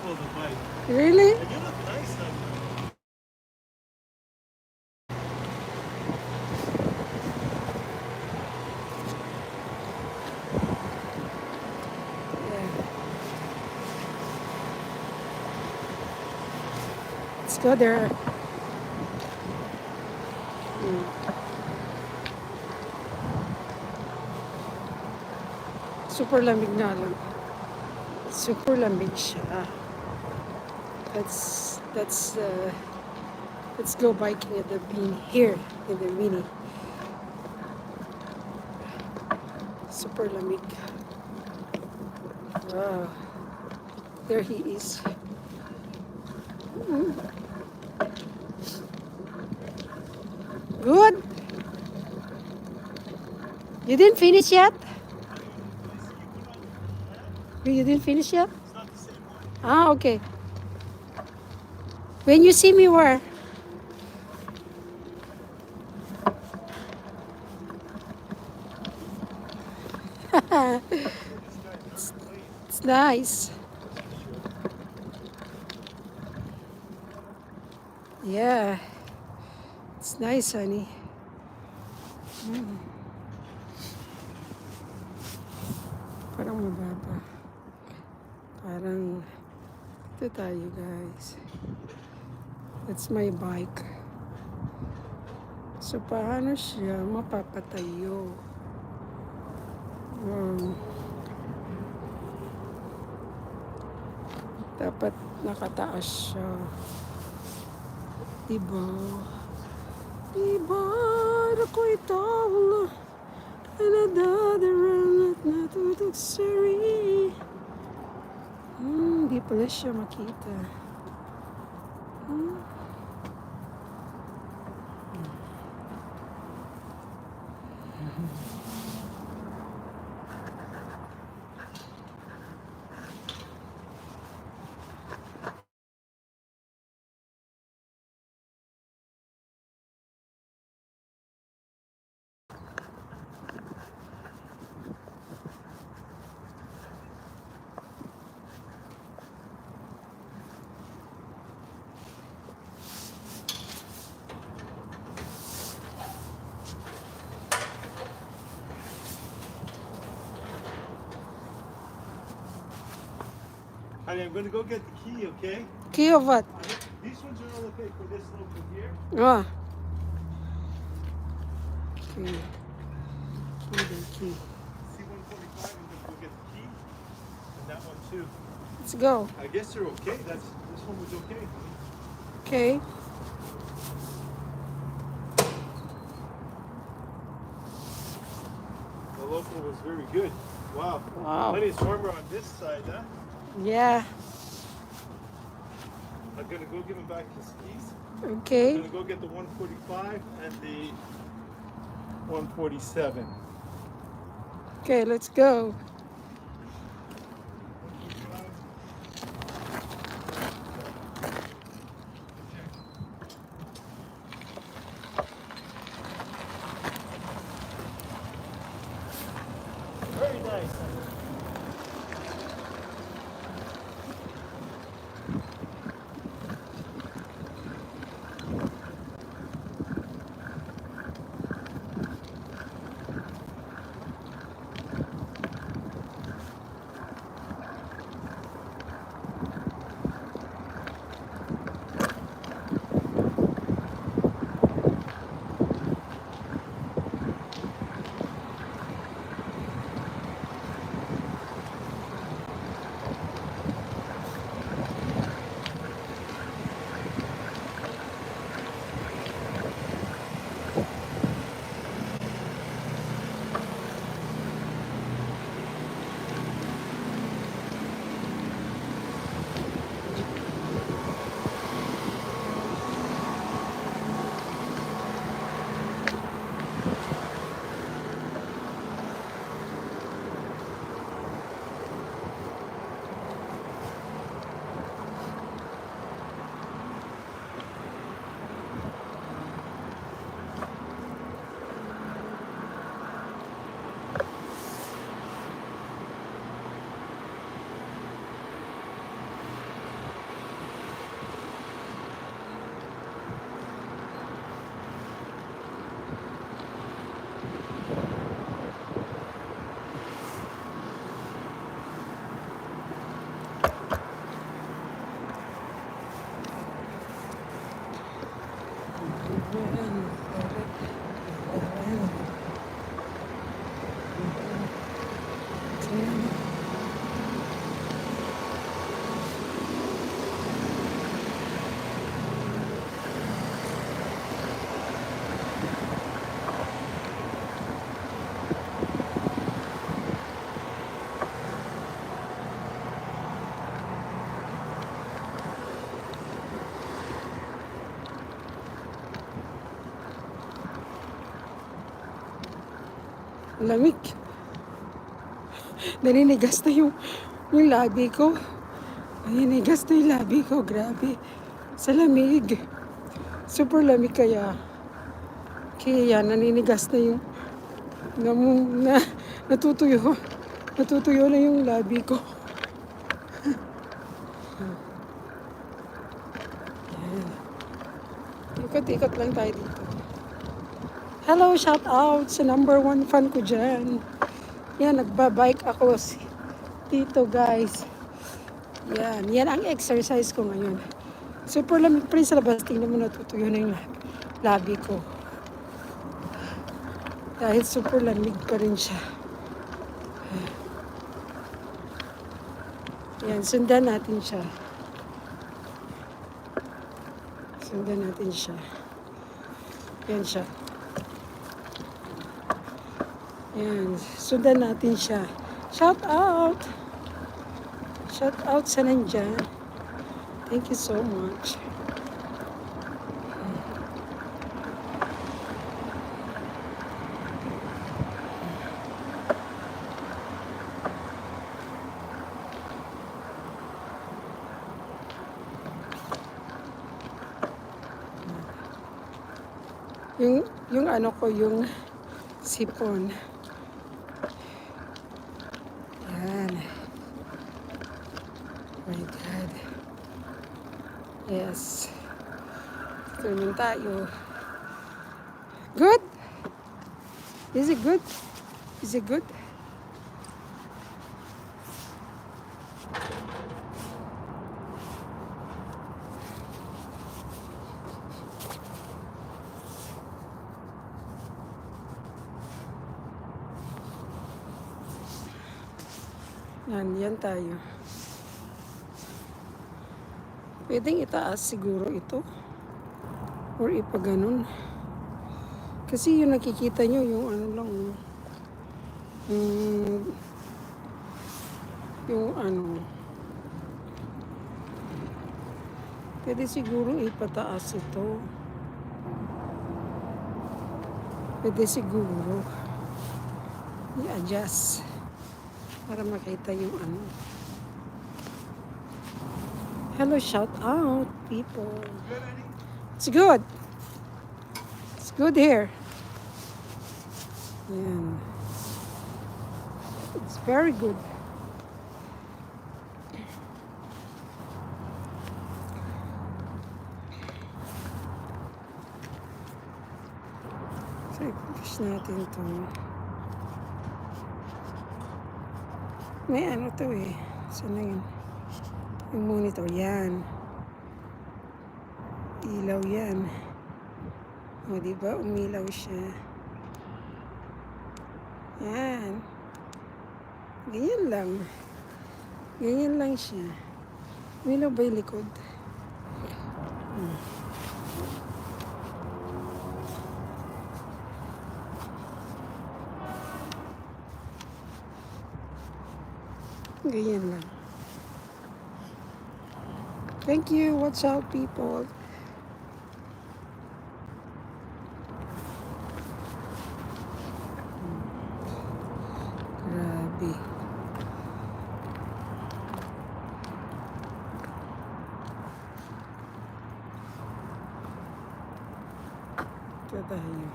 beautiful, the bike. Really? And you look nice on you. Yeah. Let's go there. Mm. Super lamig na lang. Super lamig siya. That's let's go biking at the bean here in the mini. Super lamig. Wow. There he is. Good. You didn't finish yet? You didn't finish yet? It's not the same one. Ah, okay. When you see me where? This guy's not playing. It's nice. Yeah. It's nice, honey. Parang mababa. Parang ito tayo, guys. That's my bike. So, paano siya mapapatayo? Um, dapat nakataas siya. Diba? Diba? Ako ito. Another at natutugsari. Di pala siya makita. Honey, I'm gonna go get the key, okay? Key of what? These ones are all okay for this local here. Ah. Key. Key. C145, I'm gonna go get the key. And that one too. Let's go. I guess they're okay. This one was okay, honey. Okay. The local was very good. Wow. Wow. Honey, it's warmer on this side, huh? Yeah. I'm gonna go give him back his keys. Okay. I'm gonna go get the 145 and the 147. Okay, let's go. Very nice. Lamig. Naninigas na yung labi ko. Naninigas na yung labi ko. Grabe. Sa lamig. Super lamig kaya. Kaya yan, naninigas na yung natutuyo. Natutuyo na yung labi ko. Ikot-ikot lang tayo dito. Hello, shout out sa number 1 fan ko dyan. Yan, nagbabike ako dito guys. Yan ang exercise ko ngayon. Super lamig pa rin sa labas. Tingnan mo, natutuyo na yung labi ko. Dahil super lamig pa rin siya. Yan, sundan natin siya. Sundan natin siya. Yan siya. Yan, sundan natin siya. Shout out! Shout out sa nandyan. Thank you so much. Yung ano ko, yung sipon. Yan. Oh my God. Yes. Turning tayo. Good? Is it good? Is it good? Yan tayo. Pwedeng itaas siguro ito. Or ipaganon. Kasi yung nakikita nyo, yung ano lang, yung ano. Pwede siguro ipataas ito. Pwede siguro i-adjust para makita yung ano. Hello, shout out, people. It's good. It's good here. Yan. It's very good. So, i-push natin ito. May ano to eh. Saan na yun? Yung monitor. Yan. Ilaw yan. O, diba? Umilaw siya. Yan. Ganyan lang. Ganyan lang siya. Umilaw ba yung likod? Ganyan lang. Thank you. Watch out, people. Grabe. Ito tayo.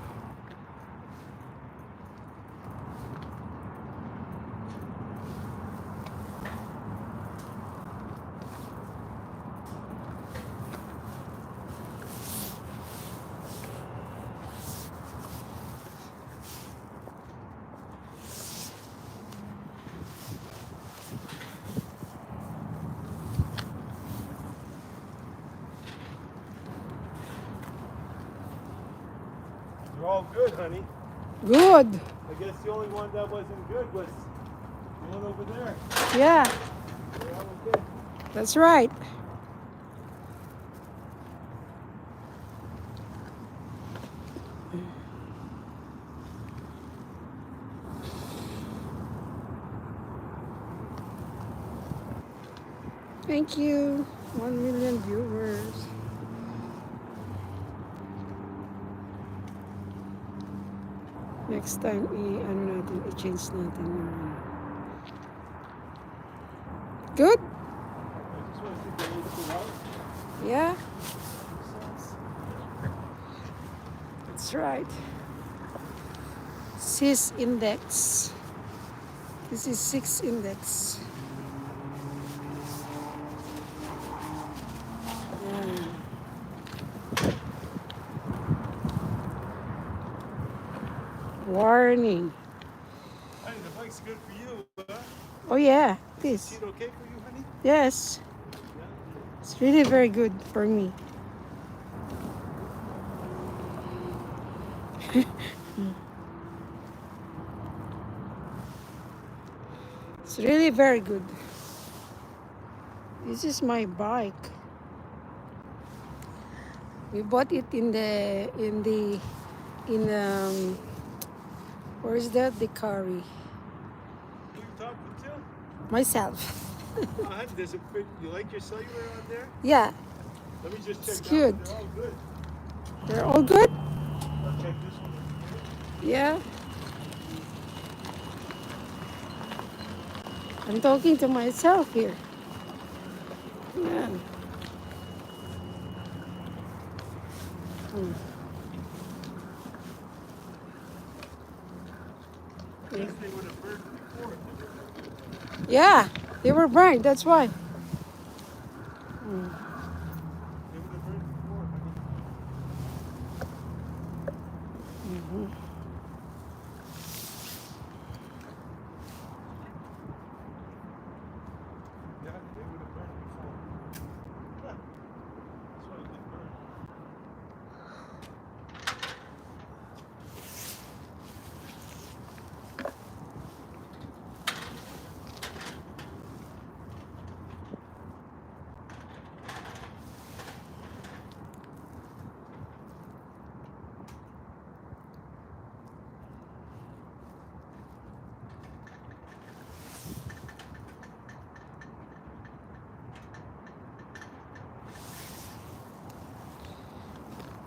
You're all good, honey. Good. I guess the only one that wasn't good was the one over there. Yeah, You're all okay. that's right. Thank you. 1 million viewers. Next time, ano natin, i-change natin yung ano. Good? This one, I think they need to go out. Yeah. That's right. Cis index. This is 6 index. Yeah. Warning. Honey, the bike's good for you, huh? Oh yeah, it Is is. it okay for you, honey? Yes. Yeah. It's really very good for me. It's really very good. This is my bike. We bought it in where is that? The Curry. Who you talking to? Myself. Honey, there's a big, you like your cellular on there? Yeah, Let me just check it's that cute. one. They're all good. They're all good? I'll check this one. Yeah. I'm talking to myself here. Yeah. Yes, they would have burned before. Yeah, they were burned, that's why. They would have burned before, honey. Yeah, they would have burned before. Huh. This one didn't burn.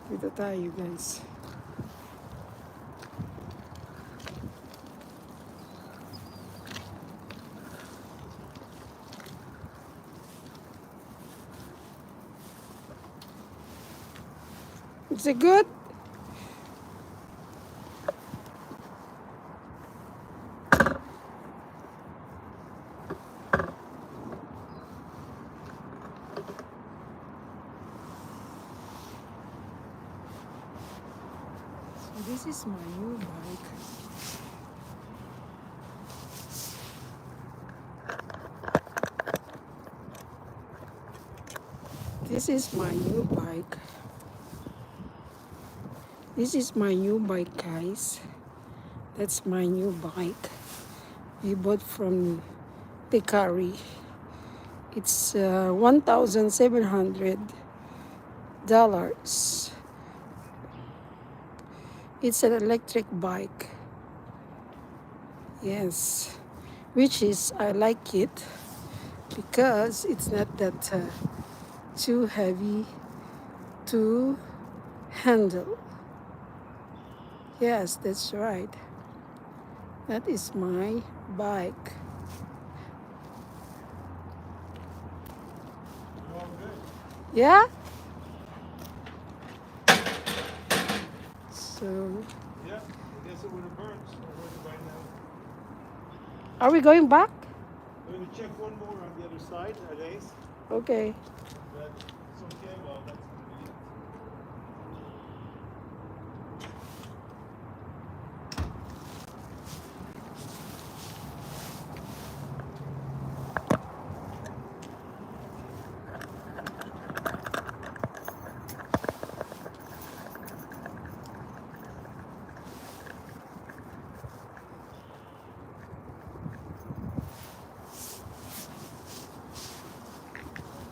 Dito tayo, guys. Is it good? So this is my new bike. This is my new bike. This is my new bike, guys. That's my new bike. We bought from Tekari. It's $1,700. It's an electric bike. Yes, which is I like it because it's not that too heavy to handle. Yes, that's right. That is my bike. They're all good. Yeah? So, Yeah, I guess it would have burned. So we're ready by now. are we going back? I'm going to check one more on the other side at Ace. Okay. But it's okay. Well, that's going to be it.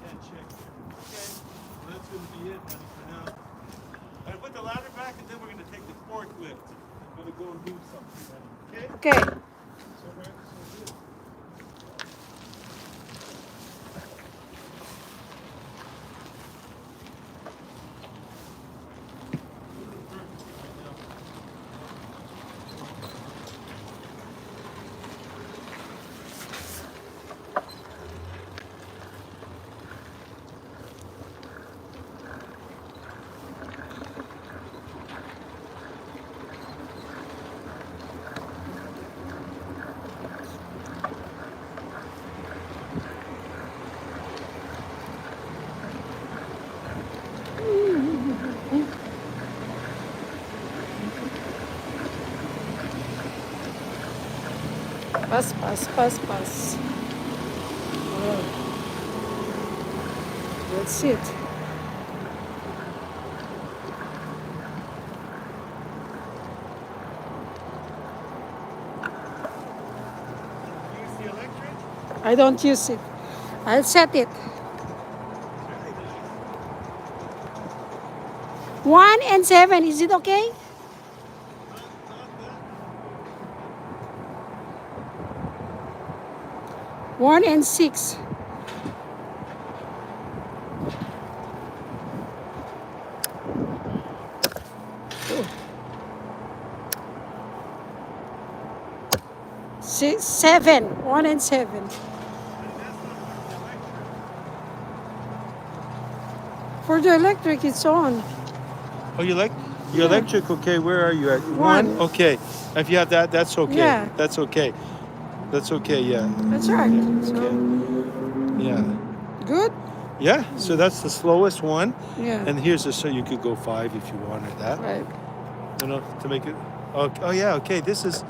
Can't check here. Okay. Well, that's going to be it, honey, for now. I'm going to put the ladder back and then we're going to take the forklift. I'm going to go and do something, honey. Okay? Okay. So, so good. Pass, pass, pass, pass. Oh, that's it. Use the electric? I don't use it. I'll set it. 1 and 7, is it okay? Not that. 1 and 6. Six, 7. 1 and 7. And that's not For the electric, it's on. Oh, you like your electric? Okay, where are you at? One. Okay. If you have that, that's okay. Yeah. That's okay. That's okay. Yeah. That's right. So, Yeah. good? Yeah. So that's the slowest one. Yeah. And here's the so you could go 5 if you wanted that. Right. You know, to make it. Oh yeah. Okay. This is.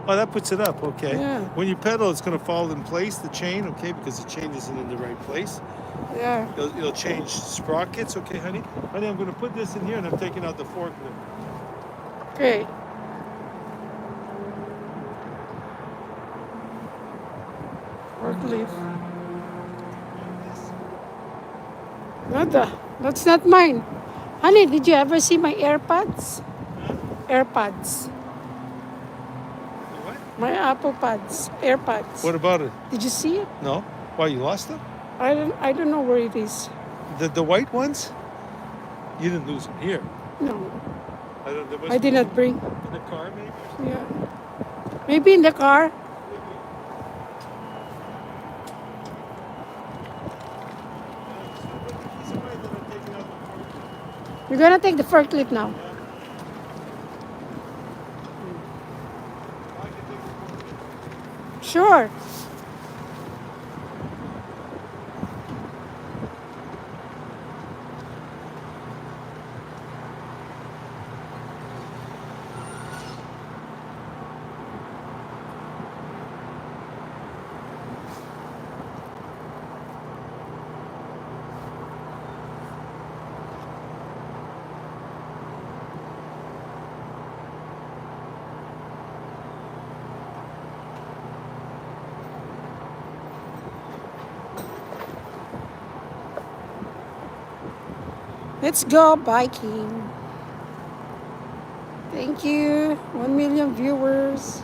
Oh, that puts it up. Okay. Yeah. When you pedal, it's gonna fall in place. The chain. Okay, because the chain isn't in the right place. Yeah. You'll change sprockets. Okay, honey. Honey, I'm gonna put this in here, and I'm taking out the forklift. Okay. Forklift. Nada. That's not mine. Honey, did you ever see my AirPods? AirPods. What? My Apple Pods. AirPods. What about it? Did you see it? No. Why you lost them? I don't know where it is. The white ones? You didn't lose them here. No. I don't. There must I did be not bring. in the car, maybe. Or something? Yeah. Maybe in the car. He's away that I'm taking out the forklift. We're gonna take the forklift now. I can take the forklift. Sure. Let's go biking. Thank you. 1 million viewers.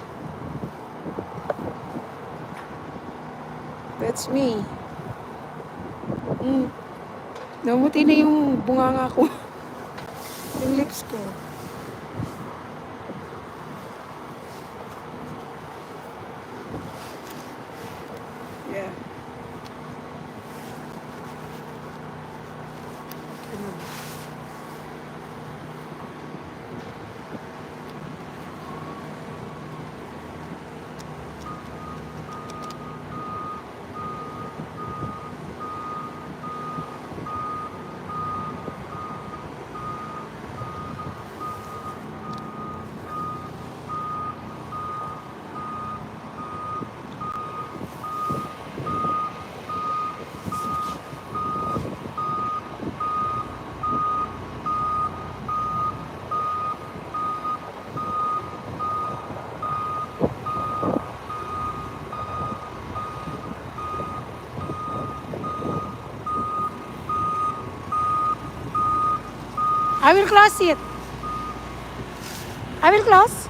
That's me. Namuti na yung bunganga ko. Yung lips ko. Yeah. I will close it. I will close.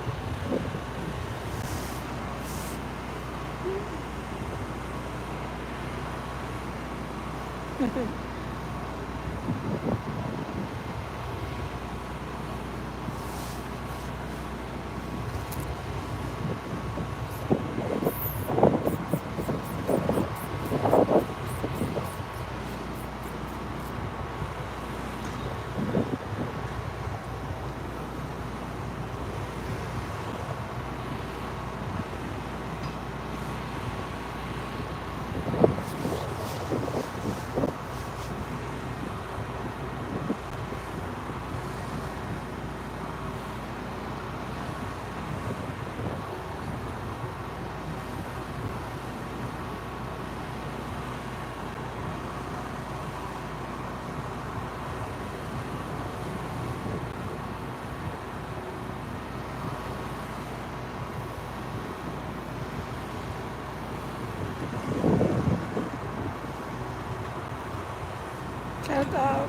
Shout out.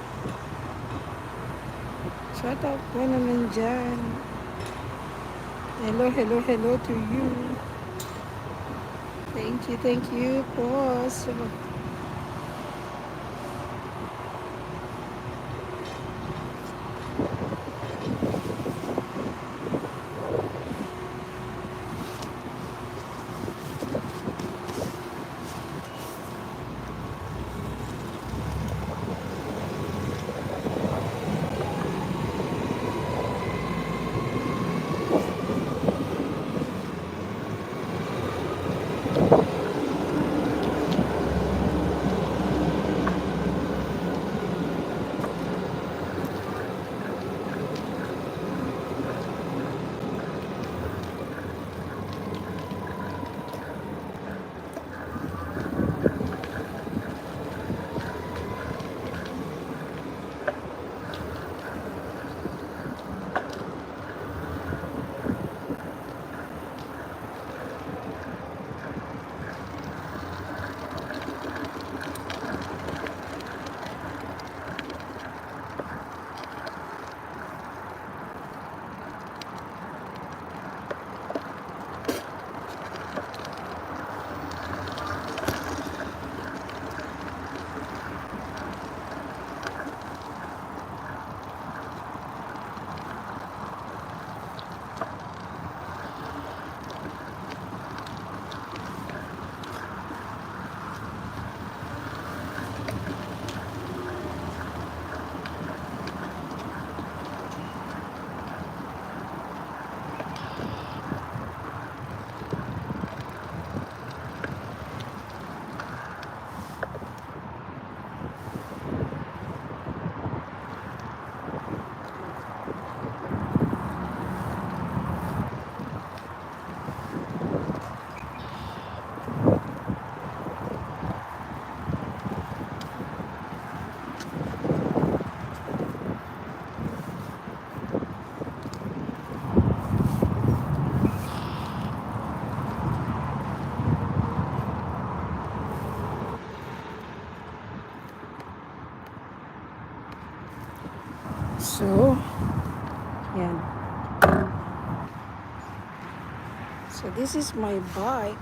Shout out po na nandyan. Hello, hello, hello to you. Thank you po. So, yan. So, this is my bike.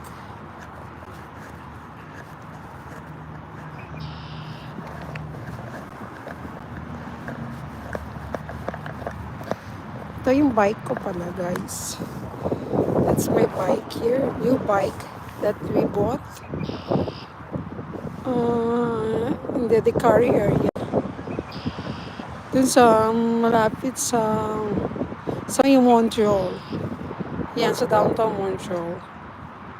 Ito yung bike ko pala, guys. That's my bike here. New bike that we bought in the Dicari area. Dun sa malapit sa yung Montreal. Yan, sa downtown Montreal.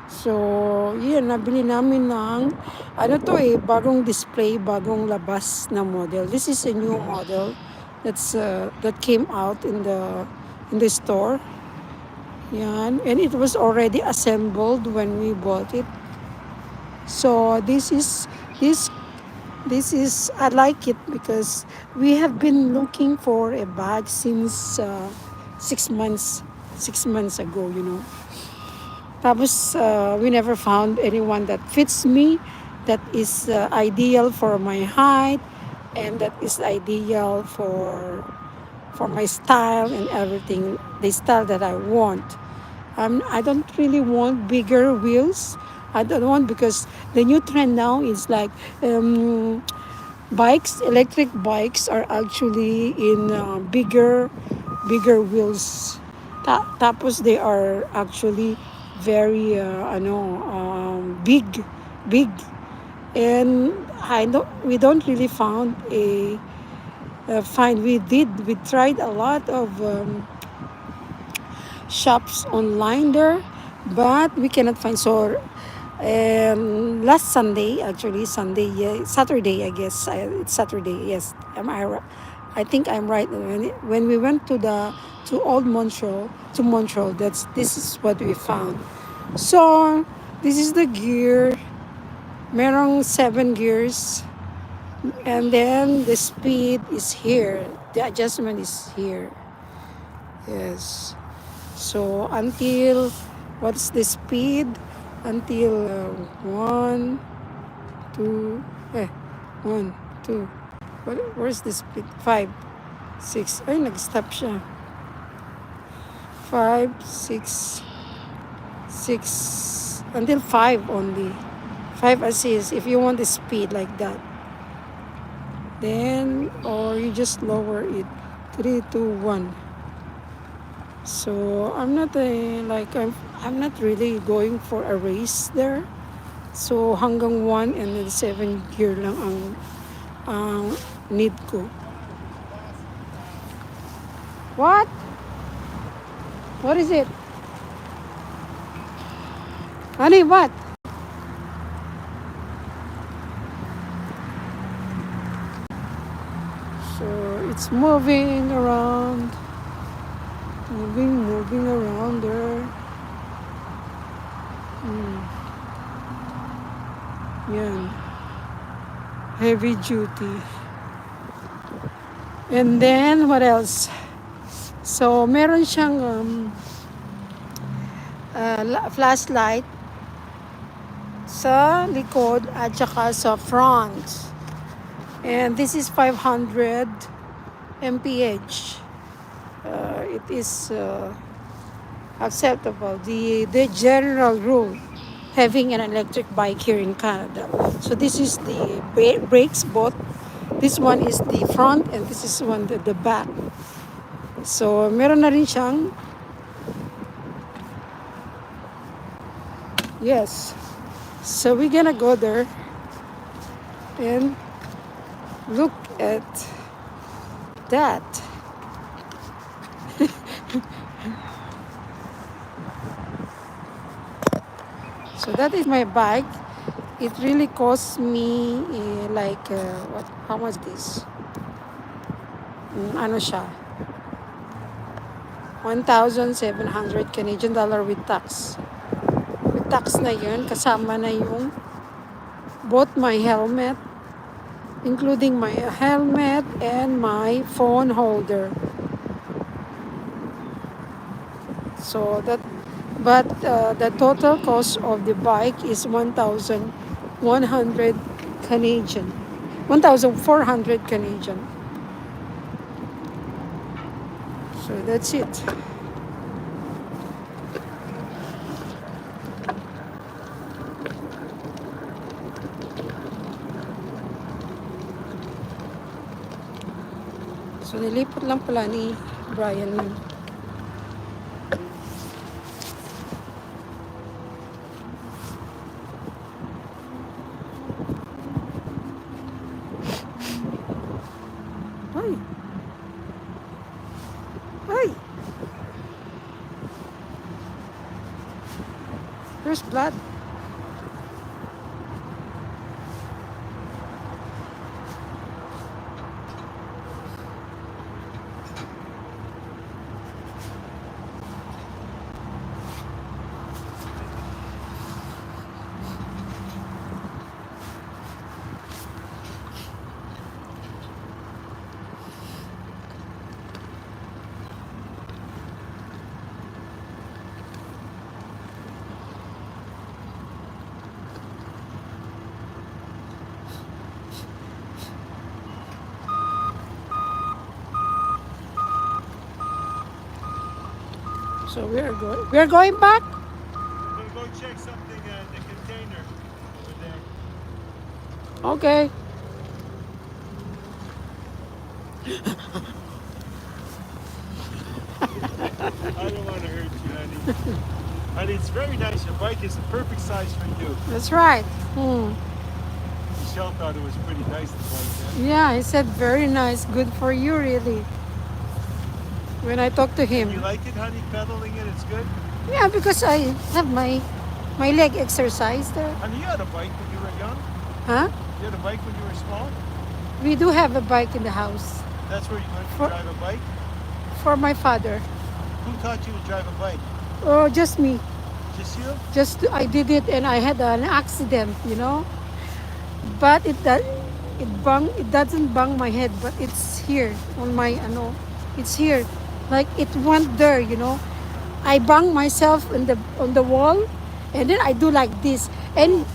So, yan, nabili namin ng, ano to bagong display, bagong labas na model. This is a new model that came out in the store. Yan, and it was already assembled when we bought it. So, this is I like it because we have been looking for a bag since 6 months ago, you know. Tapos we never found anyone that fits me, that is ideal for my height, and that is ideal for my style and everything, the style that I want. I don't really want bigger wheels. I don't want, because the new trend now is like electric bikes are actually in bigger wheels. Tapos they are actually very big, and we don't really found we tried a lot of shops online there, but we cannot find. So last Sunday, actually Saturday, I guess it's Saturday. Yes, I think I'm right. When we went to Old Montreal, this is what we found. So this is the gear. Merong 7 gears, and then the speed is here. The adjustment is here. Yes. So until, what's the speed? Until 1, 2, Where's the speed? 5, 6. Ay, nag-stop siya. 5, 6, 6, until 5 only. 5 assist if you want the speed like that. Then, or you just lower it. 3, 2, 1. So, I'm not I'm not really going for a race there. So, hanggang 1 and then 7 gear lang ang need ko. What? What is it? Honey, what? So it's moving around. Moving around there. Yan. Heavy duty. And then, what else? So, meron siyang flashlight sa likod at saka sa front. And this is 500 mph. It is acceptable. The general rule having an electric bike here in Canada. So this is the brakes both. This one is the front and this is one the back. So meron na rin siyang yes. So we're gonna go there and look at that. So that is my bike. It really cost me what? How much this? Ano siya? 1,700 Canadian dollar with tax. With tax na yun, kasama na yung both my helmet, including my helmet and my phone holder. So but the total cost of the bike is 1,100 Canadian, 1,400 Canadian. So that's it. So nilipat lang pala ni Brian yun. Ay! Ay! There's blood. So we're going back. We're gonna go check something in the container over there. Okay. I don't want to hurt you, honey. Honey, it's very nice. Your bike is the perfect size for you. That's right. Michelle thought it was pretty nice, the bike. Yeah, he said very nice. Good for you, really. When I talked to him. You like it, honey, pedaling it? It's good? Yeah, because I have my leg exercise there. Honey, you had a bike when you were young? Huh? You had a bike when you were small? We do have a bike in the house. That's where you learned to drive a bike? For my father. Who taught you to drive a bike? Oh, just me. Just you? I did it and I had an accident, But it doesn't bang my head, but it's here on my it's here. Like it went there, I bang myself on the wall and then I do like this. And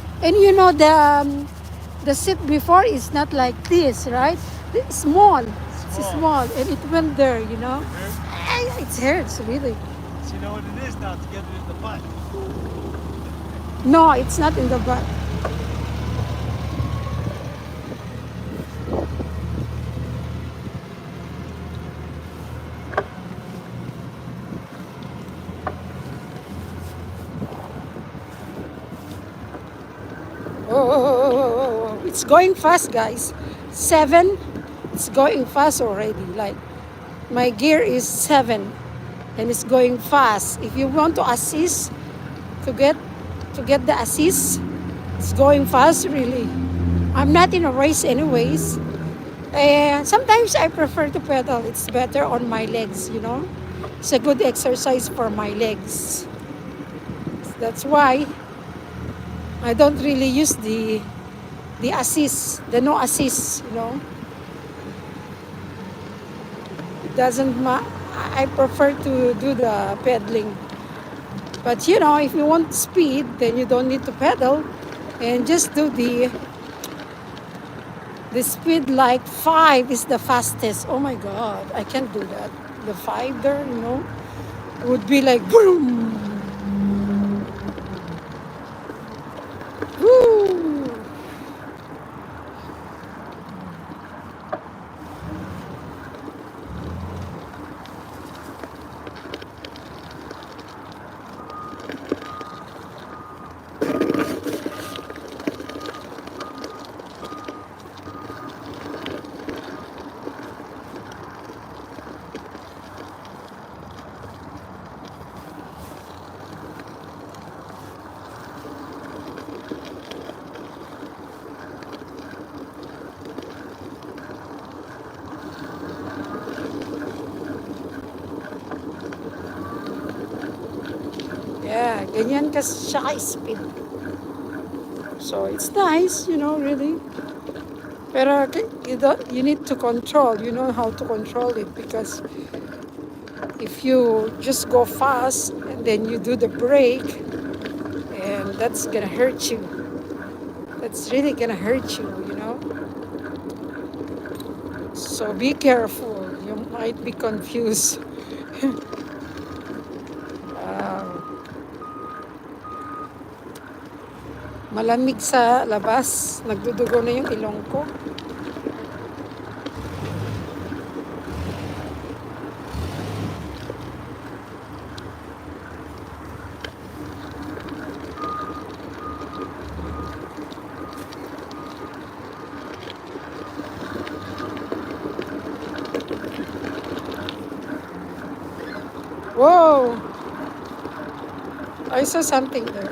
The seat before is not like this, right? It's small. It's small, and it went there, you know. Hurt? It hurts really. So you know what it is now to get it in the butt. No, it's not in the butt. Oh, it's going fast, guys. 7. It's going fast already. Like my gear is 7, and it's going fast. If you want to assist to get the assist, it's going fast really. I'm not in a race anyways. And sometimes I prefer to pedal. It's better on my legs, you know. It's a good exercise for my legs. That's why I don't really use the assist, the no assist, you know. It doesn't I prefer to do the pedaling. But you know, if you want speed, then you don't need to pedal and just do the speed. Like 5 is the fastest. Oh my god, I can't do that. The 5 there, you know, would be like boom. Woo. Yeah, ganyan kasi siya ka-speed. So it's nice, you know, really. Pero you need to control, you know how to control it, because if you just go fast and then you do the brake, and that's gonna hurt you. That's really gonna hurt you, you know. So be careful. You might be confused. Malamig sa labas. Nagdudugo na yung ilong ko. Whoa! I saw something there.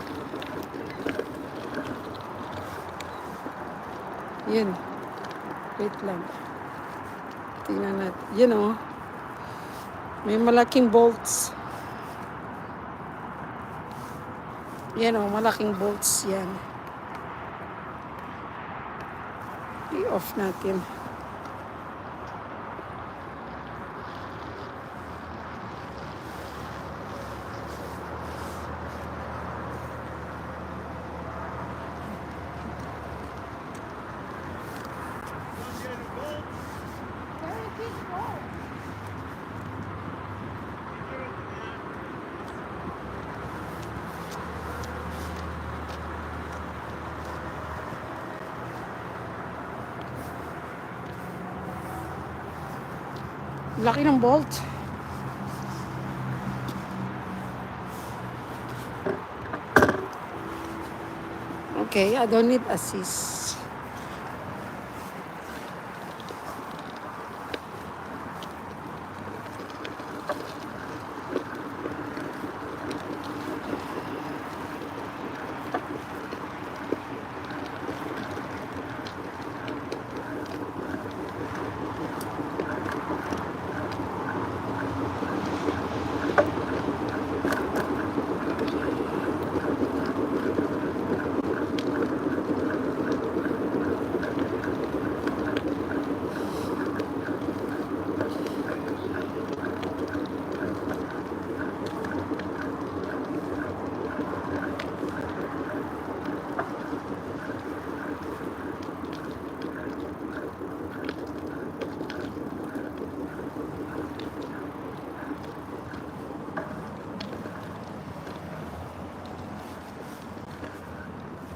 Yun. Wait lang. Tingnan natin. You know, may malaking bolts. Yan o, malaking bolts yan. I-off natin. Laki ng bolt. Okay, I don't need assist.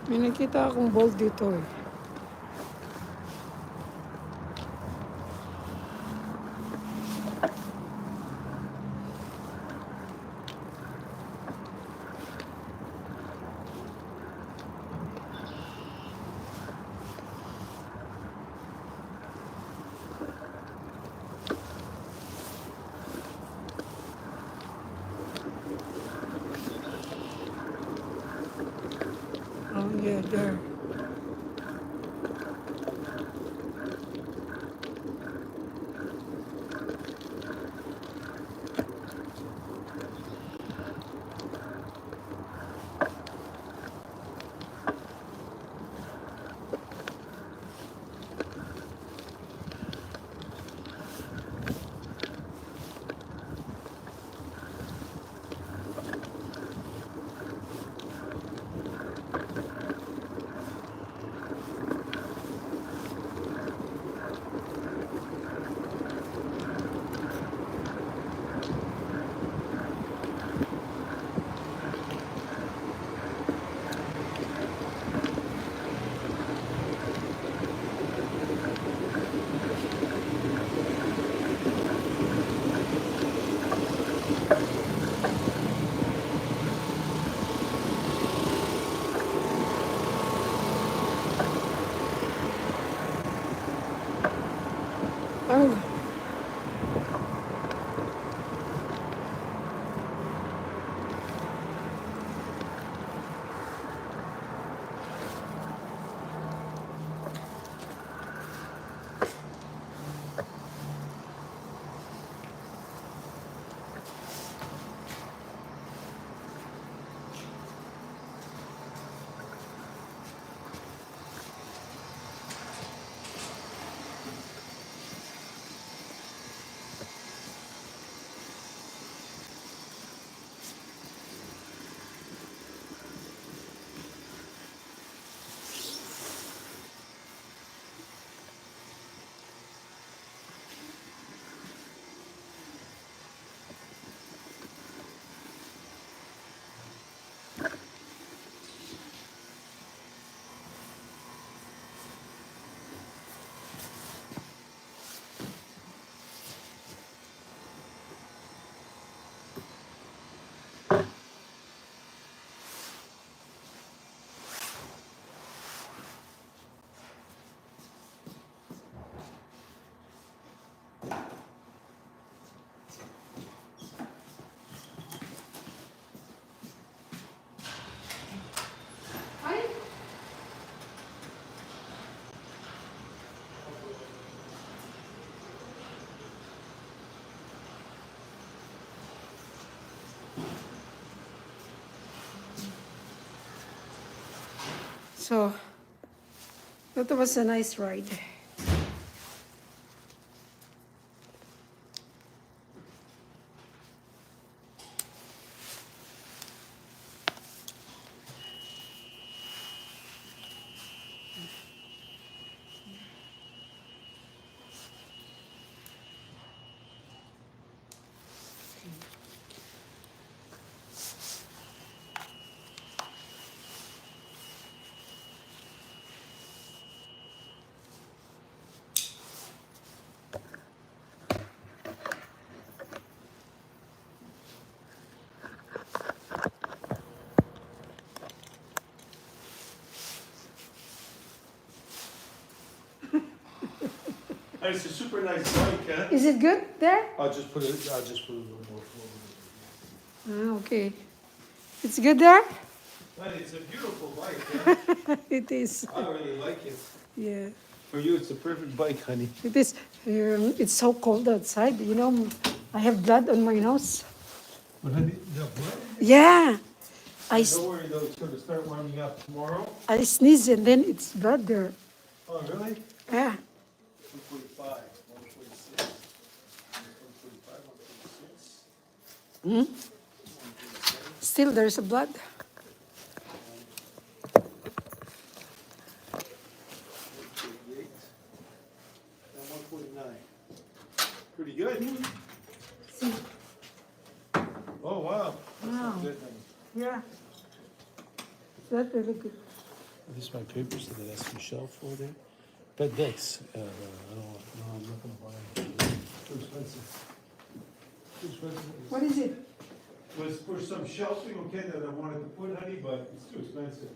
May nakita akong bolt dito eh. Oh yeah, there. Oh, so that was a nice ride. It's a super nice bike, huh? Is it good there? I'll just put a little more forward. Ah, okay. It's good there? But it's a beautiful bike, huh? It is. I really like it. Yeah. For you, it's the perfect bike, honey. It is. It's so cold outside. You know, I have blood on my nose. But honey, the blood? Yeah. Don't worry though, it's gonna start warming up tomorrow. I sneeze and then it's blood there. Oh, really? Yeah. 145, 146, 145, 146. Hmm? Still, there's a blood. 148, and 149. Pretty good. See. Oh, wow. That's Wow. not good, honey. Yeah. That's really good. This is my papers, so that's some shelf over there. But that's, I don't want, no, I'm not gonna buy it. Too expensive. Too expensive. What is it? Was for some shelving, okay, that I wanted to put, honey, but it's too expensive.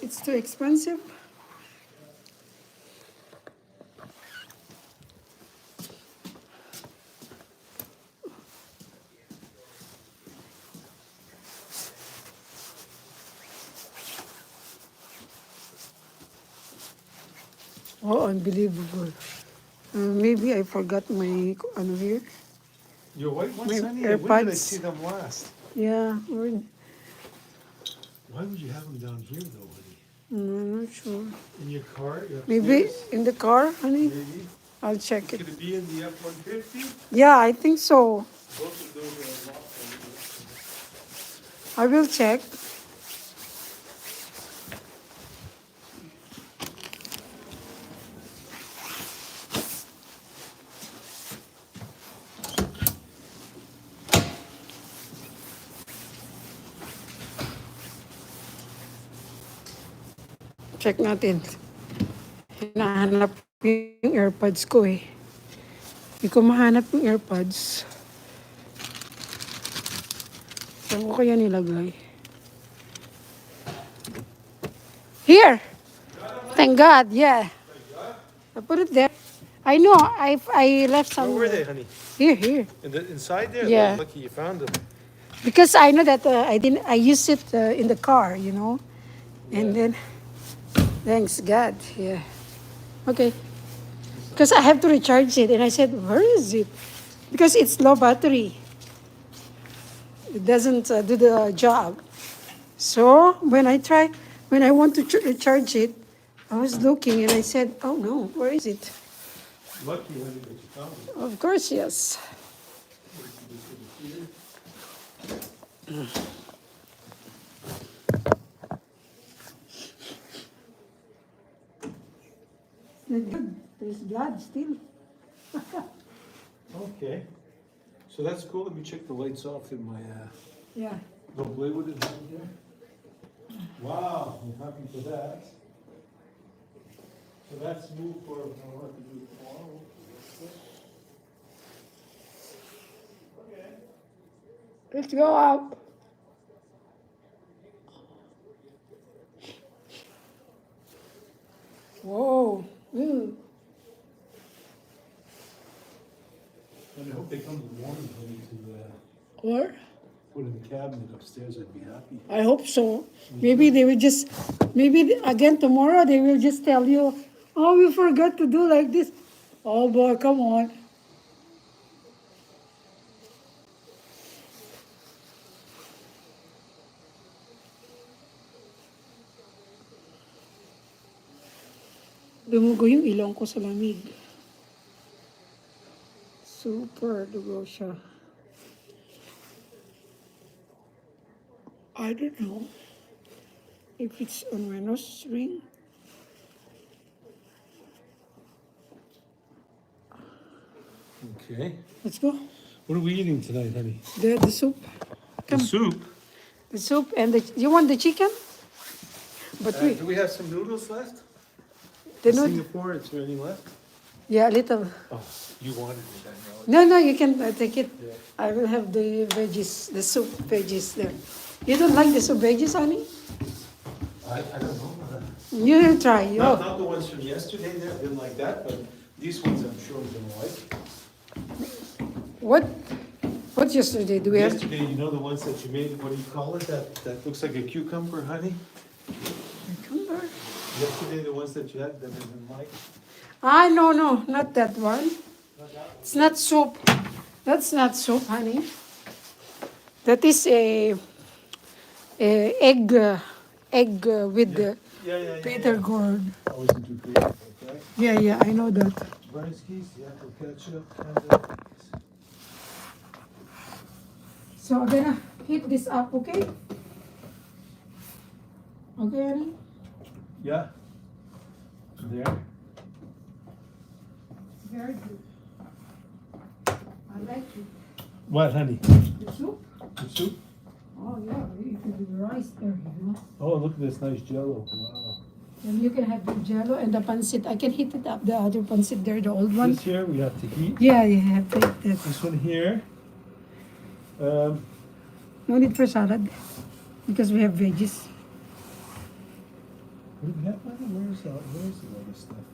It's too expensive. Oh, unbelievable. Maybe I forgot my ano here. Your white ones, My honey? When did I AirPods. see them last? Yeah, Why would you have them down here though, honey? I'm not sure. In your car? Your Maybe upstairs? in the car, honey. Maybe. I'll check Could it. it be in the F-150? Yeah, I think so. Both of those are locked. I will check. Check natin. Hinahanap yung AirPods ko eh. Hindi ko mahanap yung AirPods. Saan ko kaya nilagay? Here! Thank God, yeah. I put it there. I know, I left some. Where were they, honey? Here. Inside there? Yeah. Lucky you found them. Because I know that I used it in the car, you know. And then, thanks God, yeah. Okay. Because I have to recharge it. And I said, where is it? Because it's low battery. It doesn't do the job. So when I want to recharge it, I was looking and I said, oh no, where is it? Lucky, honey, that you found them. Of course, yes. There's blood still. Okay. So that's cool. Let me check the lights off in my, Yeah. don't play with it honey, here. Wow, I'm happy for that. So that's new for, I'll have to do it tomorrow. Okay. Let's go up. Whoa. Ooh. And I hope they come in the morning for me to, Or? put in the cabinet upstairs. I'd be happy. I hope so. Maybe they will just, again tomorrow they will just tell you, oh, we forgot to do like this. Oh boy, come on. Dumugo yung ilong ko sa lamig. Super dugo siya. I don't know if it's on my nose ring. Okay. Let's go. What are we eating tonight, honey? The soup. The soup. The soup and you want the chicken? But Do we have some noodles left? the In nood- Singapore, is there any left? yeah, a little. Oh, you wanted it, I know. No, you can take it. Yeah. I will have the veggies, the soup veggies there. You don't like the soup veggies, honey? I don't know. You try. Oh. Not the ones from yesterday, they didn't like that, but these ones I'm sure I'm gonna like. What yesterday? Do we have? Yesterday, you know the ones that you made, what do you call it, that looks like a cucumber, honey? Cucumber? Yesterday, the ones that you had that I didn't like. Ah, no, not that one. It's not soup. That's not soup, honey. That is a egg with the bitter gourd. I wasn't too creative, okay? Yeah, I know that. Bernskis, yeah, for ketchup, and, So I'm gonna heat this up, okay? Okay, honey? yeah. There. Very good. I like it. What, honey? The soup? The soup? Oh, yeah, really. can do the rice there, you know. Oh, look at this nice jello. Wow. And you can have the jello and the pancit. I can heat it up, the other pancit there, the old one. This here we have to heat. Yeah, you have to eat that. This one here. No need for salad because we have veggies. What do we have? Where's the other stuff?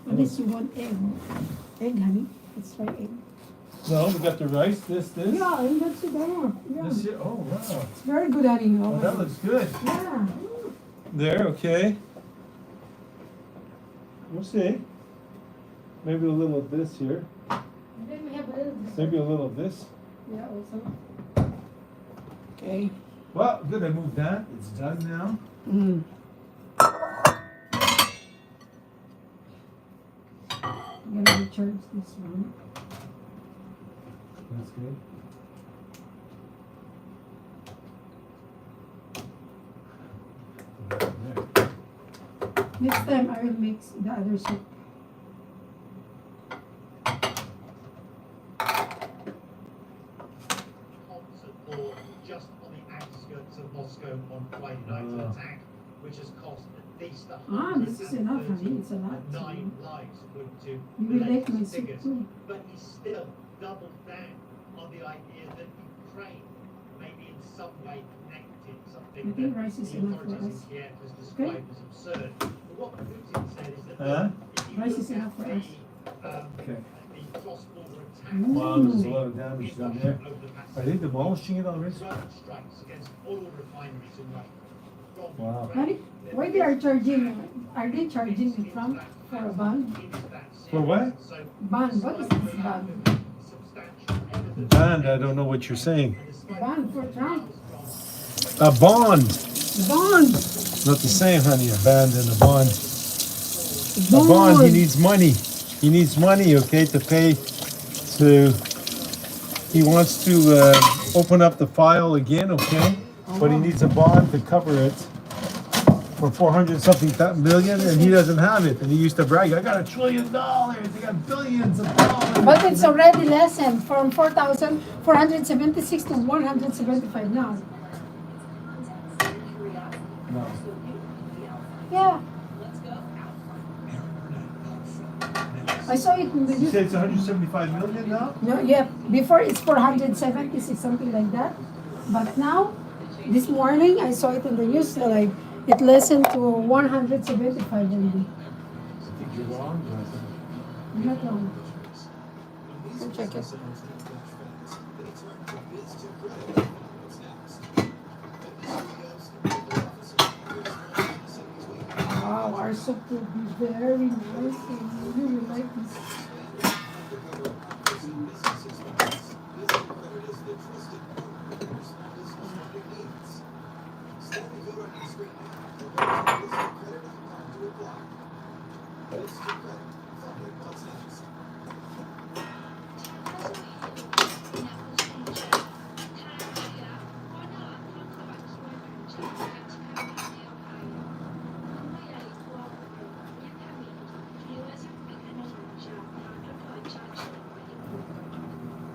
Unless you want egg. Egg, honey. Let's try egg. No, we got the rice. This. Yeah, and that's it there. Yeah. This here. Oh wow. It's very good, honey. Oh, that looks good. Yeah. There. Okay. We'll see. Maybe a little of this here. And then we have a little. Maybe a little of this. Yeah, also. Okay. Well, good. I moved that. It's done now. Mm. I'm gonna recharge this one. That's good. There. Next time I will mix the other soup. Support just on the outskirts of Moscow on Friday night, an attack which has cost at least This is enough, honey. It's a lot. 9 lives, according to You the will like my latest soup figures. too. But he still doubled down on the idea that Ukraine may be in some way connected, something I think that rice is the enough for authorities us. in Kiev has described as absurd. But what Putin said is that Huh? if you Rice look is enough for at us. Okay. the cross-border attack, Wow, there's a lot of damage down there. over the past Are they demolishing it already? drone strikes against oil refineries in Russia. From Wow. Ukraine, Honey, why they are charging? Are they charging in Trump for a ban? For what? So Ban? What is this ban? substantial evidence Band. I don't know what you're saying. Ban for Trump? A bond. Bond. Not the same, honey. A band and a bond. A bond. He needs money. He needs money. Okay, to pay. To. He wants to open up the file again. Okay, but he needs a bond to cover it for 400-something million, and he doesn't have it. And he used to brag, "I got $1 trillion. I got billions of dollars." But it's already lessened from 4,476 to 175 now. No. Yeah. I saw it in the You news. say it's 175 million now? No, yeah. Before it's 476, something like that. But now, this morning, I saw it in the news. Like it lessened to 175 only. I think you're wrong. I'm not wrong. Go check it. Wow, our soup will be very nice. And you will like this.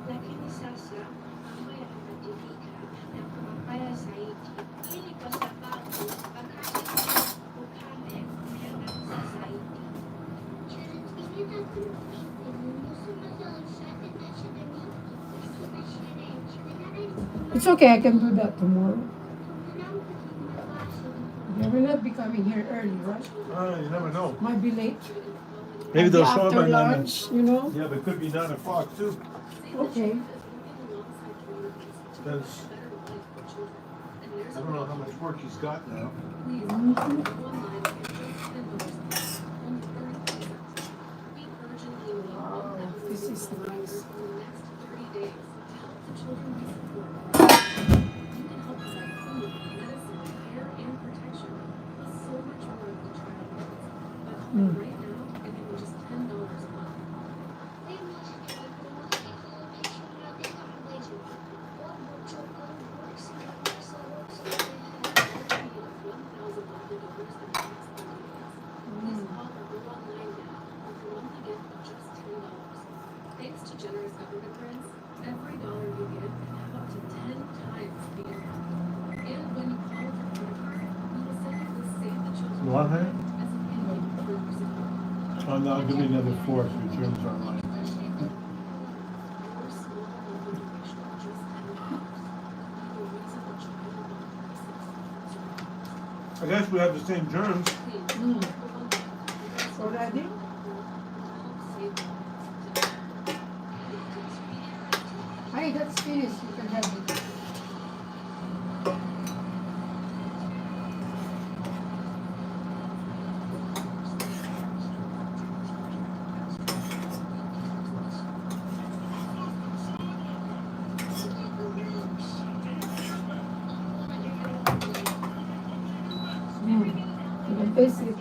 Lakini sasa mambo yanabadilika na kuwa mbaya zaidi. Hii ni kwa sababu wakati ukame umeangaza zaidi. It's okay, I can do that tomorrow. They will not be coming here early, right? You never know. Might be late. Maybe they'll After show up by 9. lunch, you know? Yeah, but it could be 9 o'clock too. Okay. Because I don't know how much work he's got now. Wow, this is nice. Thanks to generous government grants, every dollar you give can have up to 10 times the impact. And when you call with your credit card, we will send you the Save the Children What, card honey? as a thank you for your support. Oh, no, give me another 4 if your germs are online. Your small monthly donation of just $10 will raise up a child in crisis. I guess we have the same germs. Already? Hey, that's finished. You can have it. You can taste it.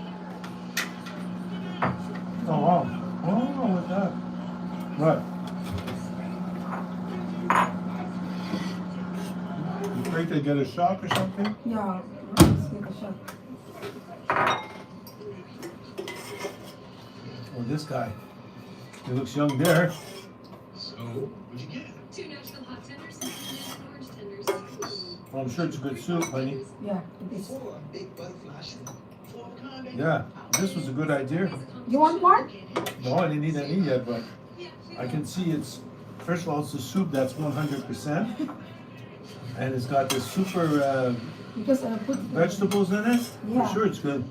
Oh, wow. Oh, what's that? What? You afraid they get a shock or something? Yeah, let's get a shot. Oh, this guy. He looks young there. So, what'd you get? 2 Nashville hot tenders and 2 orange tenders. Well, I'm sure it's a good soup, honey. Yeah, it is. 4 big butterfly shrimp. 4 of a kind, baby. Yeah, this was a good idea. You want more? No, I didn't eat any yet, but I can see it's, first of all, it's a soup that's 100%. And it's got this super Because I put vegetables in it. Yeah. For sure it's good.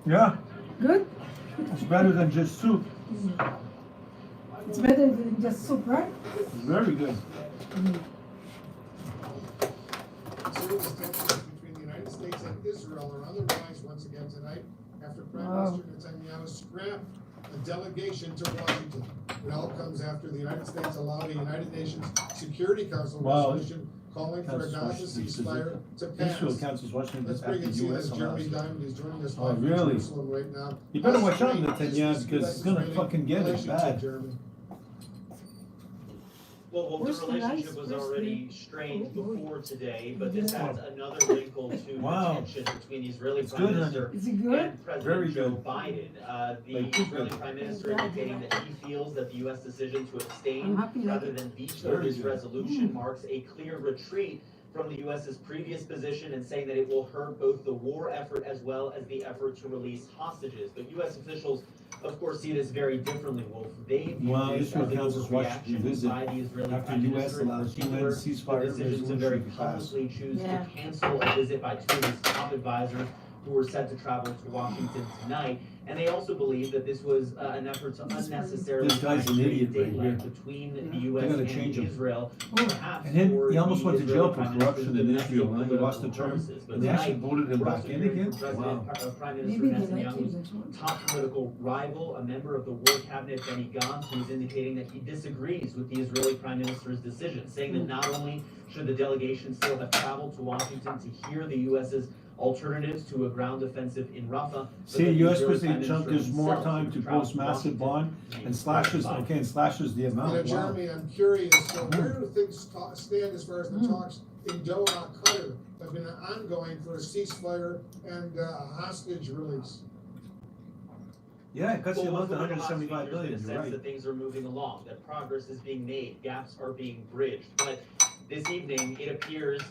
Yeah, Good? it's better than just soup. It's better than just soup, right? It's very good. Serious tensions between the United States and Israel are on the rise once again tonight after Prime Wow. Minister Netanyahu scrapped a delegation to Washington. It all comes after the United States allowed a United Nations Security Council Wow. resolution calling for a Counts as Gaza Washington, ceasefire to Israel pass. counts as Washington Let's after bring in the US CNN's Jeremy allows it. Diamond. He's joining us Oh, live from really? Jerusalem right now. You better How watch out, strained is Netanyahu, this because he's gonna US-Israeli fucking get it relationship, bad. Jeremy? Well, Where's the the relationship rice? was Where's already strained Oh, boy. before today, but this adds another wrinkle to Wow. the tension between the Israeli It's Prime good, Minister Is it good? and President Very Joe good. Biden. The Like, too Israeli good. Prime Minister indicating that he feels that the U.S. decision to I'm abstain happy like rather it. than veto Very this good. resolution marks a clear retreat from the U.S.'s previous position and saying that it will hurt both the war effort as well as the effort to release hostages. But U.S. officials, of course, see this very differently, Wolf. They view Well, this Israel as an counts as Washington overreaction visit by the Israeli after Prime US Minister, in allows UN particular, ceasefire the decision to very resolution to pass. publicly choose Yeah. to cancel a visit by 2 of his top advisors who were set to travel to Washington tonight. And they also believe that this was an effort to unnecessarily This guy's an create idiot right daylight here. between the They U.S. gotta and change him. Israel, Oh. perhaps And then for he almost the went to Israeli jail for Prime corruption Minister's in Israel, and he domestic lost the political term. purposes. But And they actually tonight, voted him we're back also in hearing again? from President, Wow. Prime Maybe Minister they like it. Netanyahu's That's one. top political rival, a member of the war cabinet, Benny Gantz, who is indicating that he disagrees with the Israeli Prime Minister's decision, saying that not only should the delegation still have traveled to Washington to hear the U.S.'s alternatives to a ground offensive in Rafah. but See, that the US Israeli President Prime Trump Minister gives more himself time would to travel post massive Washington bond to and slashes, Biden. okay, and slashes the You know, amount. Wow. Jeremy, I'm curious, so where do things stand as far as the talks in Doha, Qatar, have been ongoing for a ceasefire and a hostage release? Yeah, it cuts the Well, amount to over the last 175 few years, billion, there's you're a sense right. that things are moving along, that progress is being made, gaps are being bridged, but this evening, it appears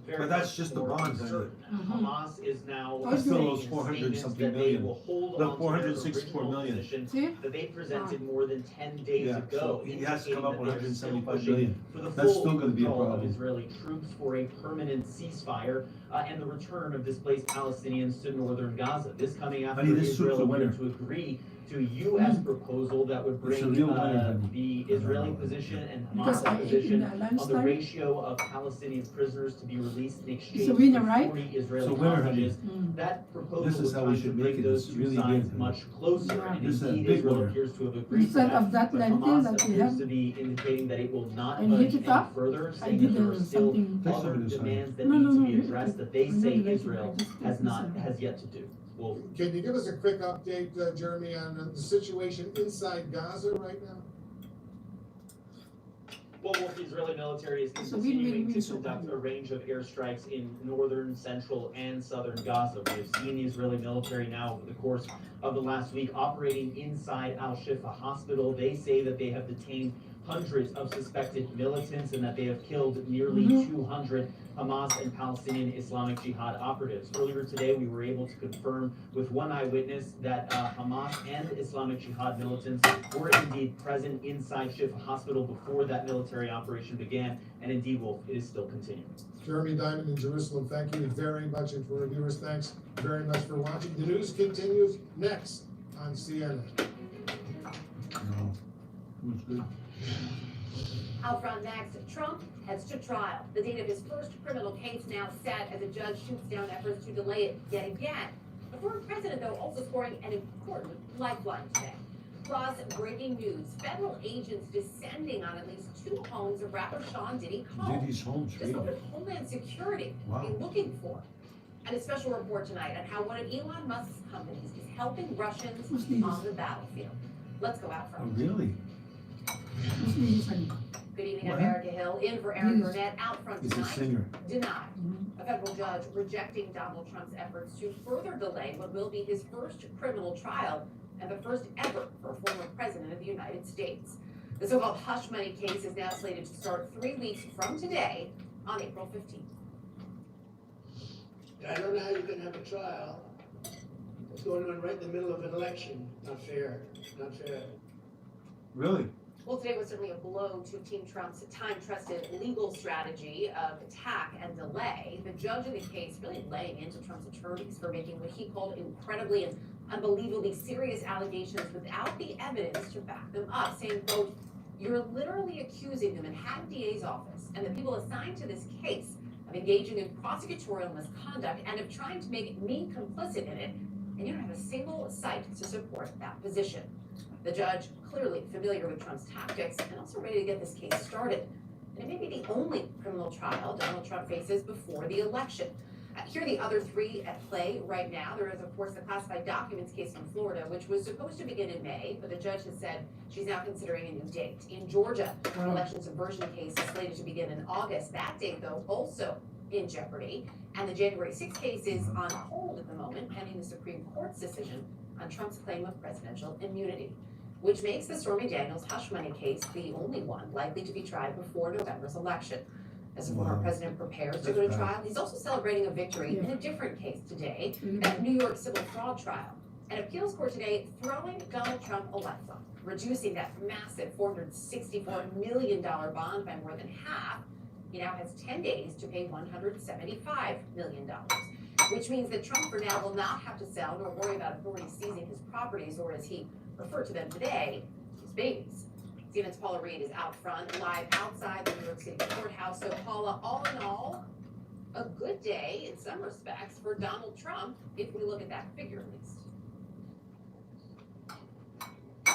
very But that's much just the more bonds, isn't uncertain. Hamas is now That's still saying those in 400 statements something that they million. will hold Look, on to their 464 original million. position See? that they presented more than 10 days Yeah, ago, so he has to come up indicating that they're still 175 pushing billion. for the That's full still gonna be a withdrawal of problem. Israeli troops for a permanent ceasefire and the return of displaced Palestinians to northern Gaza. This coming after Honey, this Israel soup's a winner. agreed to agree to a U.S. proposal that would It's bring a real winner, honey. the Israeli position and Because Hamas I ate in position the on the lunchtime. ratio of Palestinian prisoners to be released in exchange It's a winner, for right? 40 Israeli It's a winner, honey. hostages. That proposal This is was how we trying to should bring make it. those It's two really sides good. much closer, Yeah. and This is a indeed big Israel winner. appears to have agreed to Instead that. of that But lentil Hamas that we appears have, to be indicating that it will not and budge heat it any up, further, I saying did that there are still something. Take other some of this, honey. demands that No, need no, to no, be you addressed take that they it. I say don't like it. Israel I just has take not this has yet to do. Well, Can you give us a quick update, Jeremy, on the situation inside Gaza right now? Well, the Israeli military is It's a win-win-win continuing to so conduct far. a range of airstrikes in northern, central, and southern Gaza. We have seen the Israeli military now over the course of the last week operating inside Al-Shifa hospital. They say that they have detained hundreds of suspected militants and that they have killed nearly 200 Hamas and Palestinian Islamic Jihad operatives. Earlier today, we were able to confirm with one eyewitness that Hamas and Islamic Jihad militants were indeed present inside Shifa Hospital before that military operation began, and indeed, Wolf, it is still continuing. Jeremy Diamond in Jerusalem, thank you very much, and for our viewers, thanks very much for watching. The news continues next on CNN. No, it was good. Out front next, Trump heads to trial. The date of his first criminal case now set as a judge shoots down efforts to delay it yet again. The former president, though, also scoring an important lifeline today. Plus, breaking news, federal agents descending on at least 2 homes of rapper Sean Diddy Combs. Diddy's home Just trade. what would Homeland Security be looking for? And a special report tonight on how one of Elon Musk's companies is helping Russians Who's these? on the battlefield. Let's go out Oh, front. really? Who's listening? Good evening, What? I'm Erica Hill, in for Aaron Burnett, out front He's a tonight. singer. Denied. A federal judge rejecting Donald Trump's efforts to further delay what will be his first criminal trial and the first ever for a former president of the United States. The so-called hush money case is now slated to start 3 weeks from today on April 15th. I don't know how you can have a trial. It's going on right in the middle of an election. Not fair, not fair. Really? Well, today was certainly a blow to Team Trump's time-trusted legal strategy of attack and delay. The judge in the case really laying into Trump's attorneys for making what he called incredibly and unbelievably serious allegations without the evidence to back them up, saying, quote, "You're literally accusing them in Hatton DA's office and the people assigned to this case of engaging in prosecutorial misconduct and of trying to make me complicit in it, and you don't have a single cite to support that position." The judge, clearly familiar with Trump's tactics and also ready to get this case started. And it may be the only criminal trial Donald Trump faces before the election. Here are the other 3 at play right now. There is, of course, the classified documents case from Florida, which was supposed to begin in May, but the judge has said she's now considering a new date. In Georgia, an election subversion case is slated to begin in August. That date, though, also in jeopardy. And the January 6th case is on hold at the moment, pending the Supreme Court's decision on Trump's claim of presidential immunity, which makes the Stormy Daniels hush money case the only one likely to be tried before November's election. As the former president prepares to go to trial, he's also celebrating a victory in a different case today, that New York civil fraud trial. An appeals court today throwing Donald Trump a lifeline, reducing that massive $464 million bond by more than half. He now has 10 days to pay $175 million, which means that Trump for now will not have to sell nor worry about authorities seizing his properties, or as he referred to them today, his babies. CNN's Paula Reed is out front, live outside the New York City courthouse. So Paula, all in all, a good day in some respects for Donald Trump, if we look at that figure at least.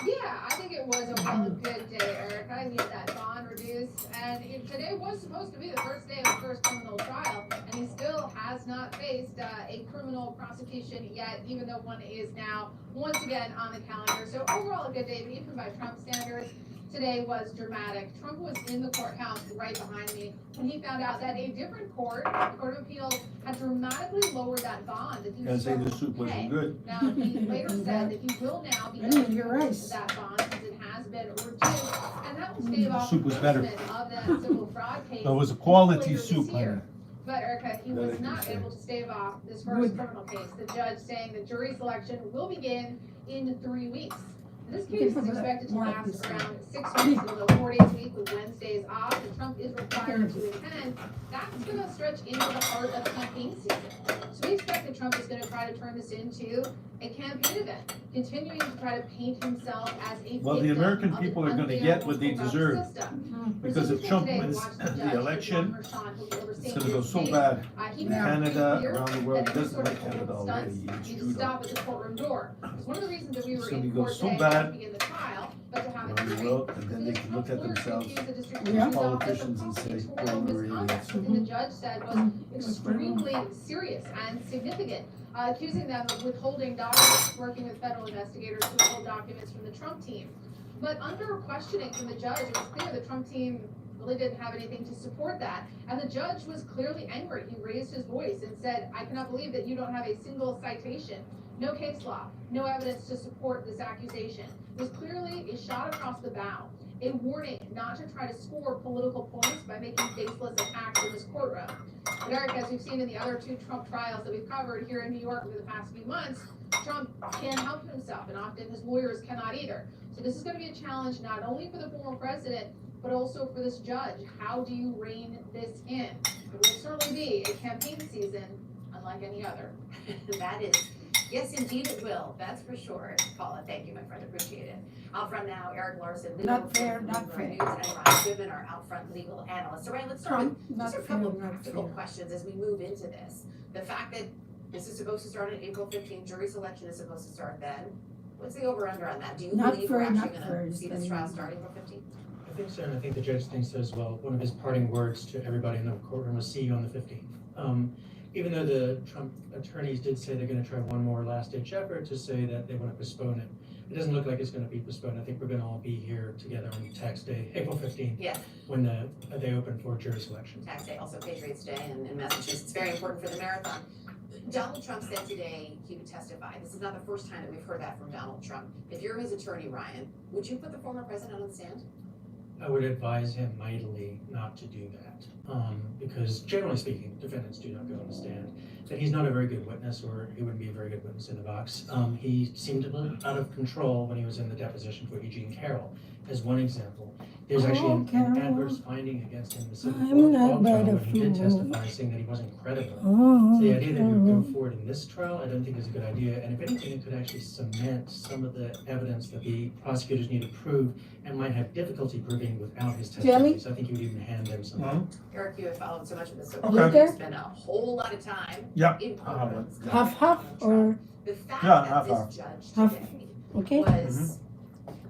Yeah, I think it was a good day, Erica. He had that bond reduced, and today was supposed to be the first day of the first criminal trial, and he still has not faced a criminal prosecution yet, even though one is now once again on the calendar. So overall, a good day, but even by Trump standards, today was dramatic. Trump was in the courthouse right behind me when he found out that a different court, the Court of Appeals, had dramatically lowered that bond that he was Can't say the supposed soup to pay. wasn't good. Now, he later said that he will now be I didn't eligible hear rice. for that bond since it has been reduced, and that will stave off Soup was better. enforcement of that civil fraud case. That was a quality later this soup, year. honey. But Erica, he That I was can not say. able to stave off this first criminal case. The judge saying the jury selection will begin in 3 weeks. This case is expected to last around 6 weeks, although 4 days a week with Wednesdays off, and Trump is required to attend. That's gonna stretch into the heart of campaign season. So we expect that Trump is gonna try to turn this into a campaign event, continuing to try to paint himself as a Well, the victim American of people an are gonna unfair get what they corrupt deserve. system. Because if Participants Trump today wins watched the judge, the John election, Mershon, who will be it's overseeing gonna go this so case. bad. He made it Canada, clear around the that world, any doesn't sort like of Canada political already. stunts It's need to Trudeau. stop at the courtroom door. It's one of the reasons that we were It's in gonna go court so today bad to begin the trial, but to have a around the hearing. world, and then they can look at themselves Yeah. as politicians and say, well, we're idiots. Something the judge said was extremely serious and significant, accusing them of withholding documents, working with federal investigators to withhold documents from the Trump team. But under questioning from the judge, it was clear the Trump team really didn't have anything to support that. And the judge was clearly angry. He raised his voice and said, I cannot believe that you don't have a single citation, no case law, no evidence to support this accusation. It was clearly a shot across the bow, a warning not to try to score political points by making faceless attacks in this courtroom. But Eric, as we've seen in the other 2 Trump trials that we've covered here in New York over the past few months, Trump can't help himself, and often his lawyers cannot either. So this is going to be a challenge not only for the former president, but also for this judge. How do you rein this in? It will certainly be a campaign season unlike any other. That is, yes, indeed it will. That's for sure. Paula, thank you, my friend. Appreciate it. Out front now, Eric Larson, legal Not fair, reporter not for fair. News, and Ryan Goodman, our out front legal analyst. So, Ryan, let's start Trump, with not just a fair, couple of not practical fair. questions as we move into this. The fact that this is supposed to start on April 15th, jury selection is supposed to start then. What's the over-under on that? Do you Not believe we're fair, not actually fair, going to see this it's trial very- starting April 15th? I think so, and I think the judge thinks so as well. One of his parting words to everybody in the courtroom was, see you on the 15th. Even though the Trump attorneys did say they're gonna try one more last-ditch effort to say that they wanna postpone it, it doesn't look like it's gonna be postponed. I think we're gonna all be here together on tax day, April 15th, Yeah, when they open for jury selection. tax day, also Patriots Day in Massachusetts. Very important for the marathon. Donald Trump said today he would testify. This is not the first time that we've heard that from Donald Trump. If you're his attorney, Ryan, would you put the former president on the stand? I would advise him mightily not to do that, because generally speaking, defendants do not go on the stand. That he's not a very good witness, or he wouldn't be a very good witness in the box. He seemed a little out of control when he was in the deposition for Eugene Carroll, as one example. There's actually an Carroll. adverse finding against him in the civil I'm court not trial but a when he did fool. testify, saying that he wasn't credible. Oh, So the idea that he would Carroll. go forward in this trial, I don't think is a good idea, and if anything, it could actually cement some of the evidence that the prosecutors need to prove and might have difficulty proving without his Jelly? testimony, so I think he would even hand them something. Eric, you have followed so much of this, so Okay. you spend a whole lot of time Yeah. in courtrooms. Half, or, The fact Yeah, that half, this half. judge Half. today okay? was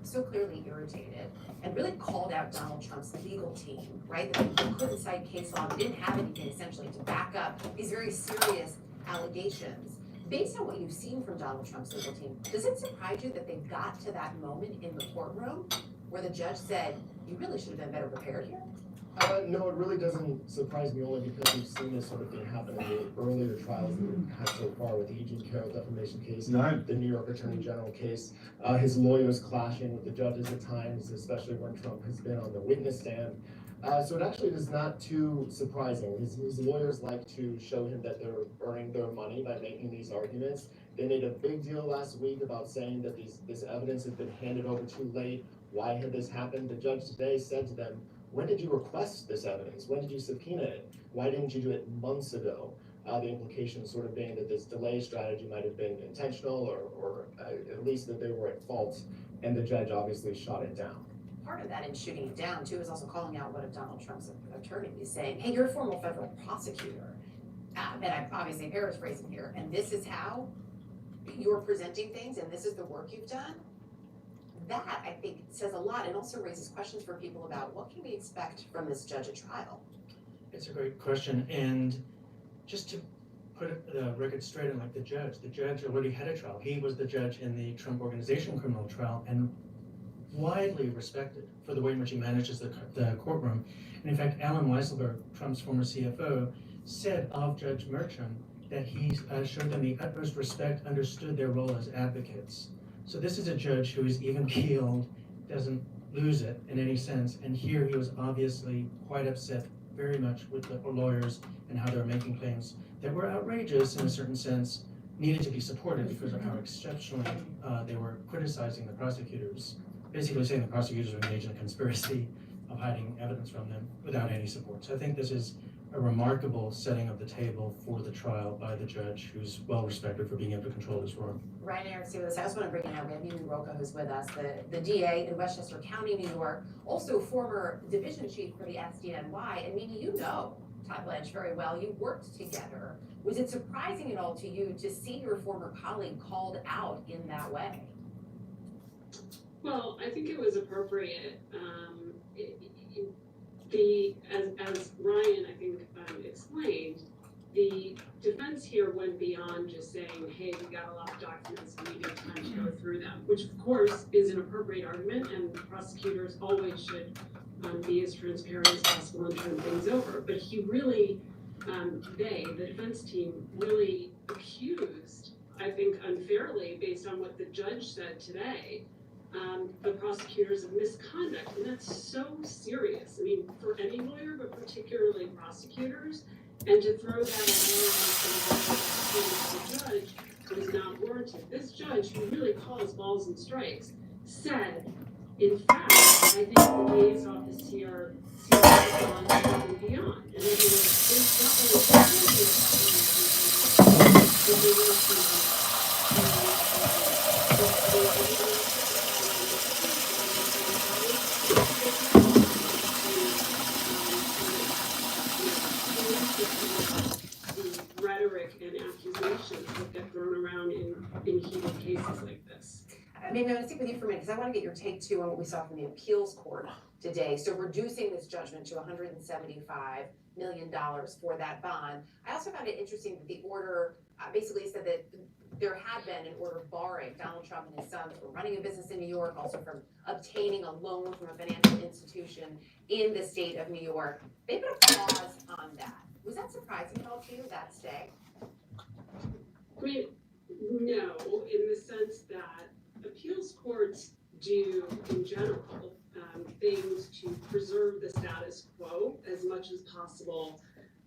so clearly irritated and really called out Donald Trump's legal team, right? That they couldn't cite case law, they didn't have anything essentially to back up these very serious allegations. Based on what you've seen from Donald Trump's legal team, does it surprise you that they got to that moment in the courtroom where the judge said, you really should have been better prepared here? No, it really doesn't surprise me, only because we've seen this sort of thing happen in the earlier trials that we've had so far with the Eugene Carroll defamation case, the New York Attorney General case, his lawyers clashing with the judges at times, especially when Trump has been on the witness stand. So it actually is not too surprising. His lawyers like to show him that they're earning their money by making these arguments. They made a big deal last week about saying that this evidence had been handed over too late. Why had this happened? The judge today said to them, when did you request this evidence? When did you subpoena it? Why didn't you do it months ago? The implication sort of being that this delay strategy might have been intentional or at least that they were at fault, and the judge obviously shot it down. Part of that in shooting it down too is also calling out one of Donald Trump's attorneys saying, hey, you're a former federal prosecutor. And I'm obviously paraphrasing here, and this is how you're presenting things and this is the work you've done. That, I think, says a lot and also raises questions for people about what can we expect from this judge at trial? It's a great question, and just to put the record straight on like the judge already had a trial. He was the judge in the Trump Organization criminal trial and widely respected for the way in which he manages the courtroom. And in fact, Alan Weisselberg, Trump's former CFO, said of Judge Merchant that he showed them the utmost respect, understood their role as advocates. So this is a judge who is even keeled, doesn't lose it in any sense, and here he was obviously quite upset very much with the lawyers and how they were making claims that were outrageous in a certain sense, needed to be supported because of how exceptionally they were criticizing the prosecutors, basically saying the prosecutors were engaged in a conspiracy of hiding evidence from them without any support. So I think this is a remarkable setting of the table for the trial by the judge, who's well respected for being able to control his room. Ryan and Eric, stay with us. I just want to bring in we have Mimi Roca, who's with us, the DA in Westchester County, New York, also former division chief for the SDNY. And Mimi, you know Todd Blanche very well. You worked together. Was it surprising at all to you to see your former colleague called out in that way? Well, I think it was appropriate. As Ryan, I think, explained, the defense here went beyond just saying, hey, we got a lot of documents and we need time to go through them, which of course is an appropriate argument, and prosecutors always should be as transparent as possible and turn things over. But he really, the defense team, really accused, I think unfairly, based on what the judge said today, the prosecutors of misconduct, and that's so serious. I mean, for any lawyer, but particularly prosecutors, and to throw that around and the judge was not warranted. This judge, who really calls balls and strikes, said, in fact, I think the DA's office here seems to have gone above and beyond. In other words, there's not the rhetoric and accusations that get thrown around in heated cases like this. I mean, I'm going to stick with you for a minute because I want to get your take too on what we saw from the appeals court today. So reducing this judgment to $175 million for that bond. I also found it interesting that the order basically said that there had been an order barring Donald Trump and his sons from running a business in New York, also from obtaining a loan from a financial institution in the state of New York. They put a pause on that. Was that surprising at all to you, that stay? I mean, no, in the sense that appeals courts do, in general, things to preserve the status quo as much as possible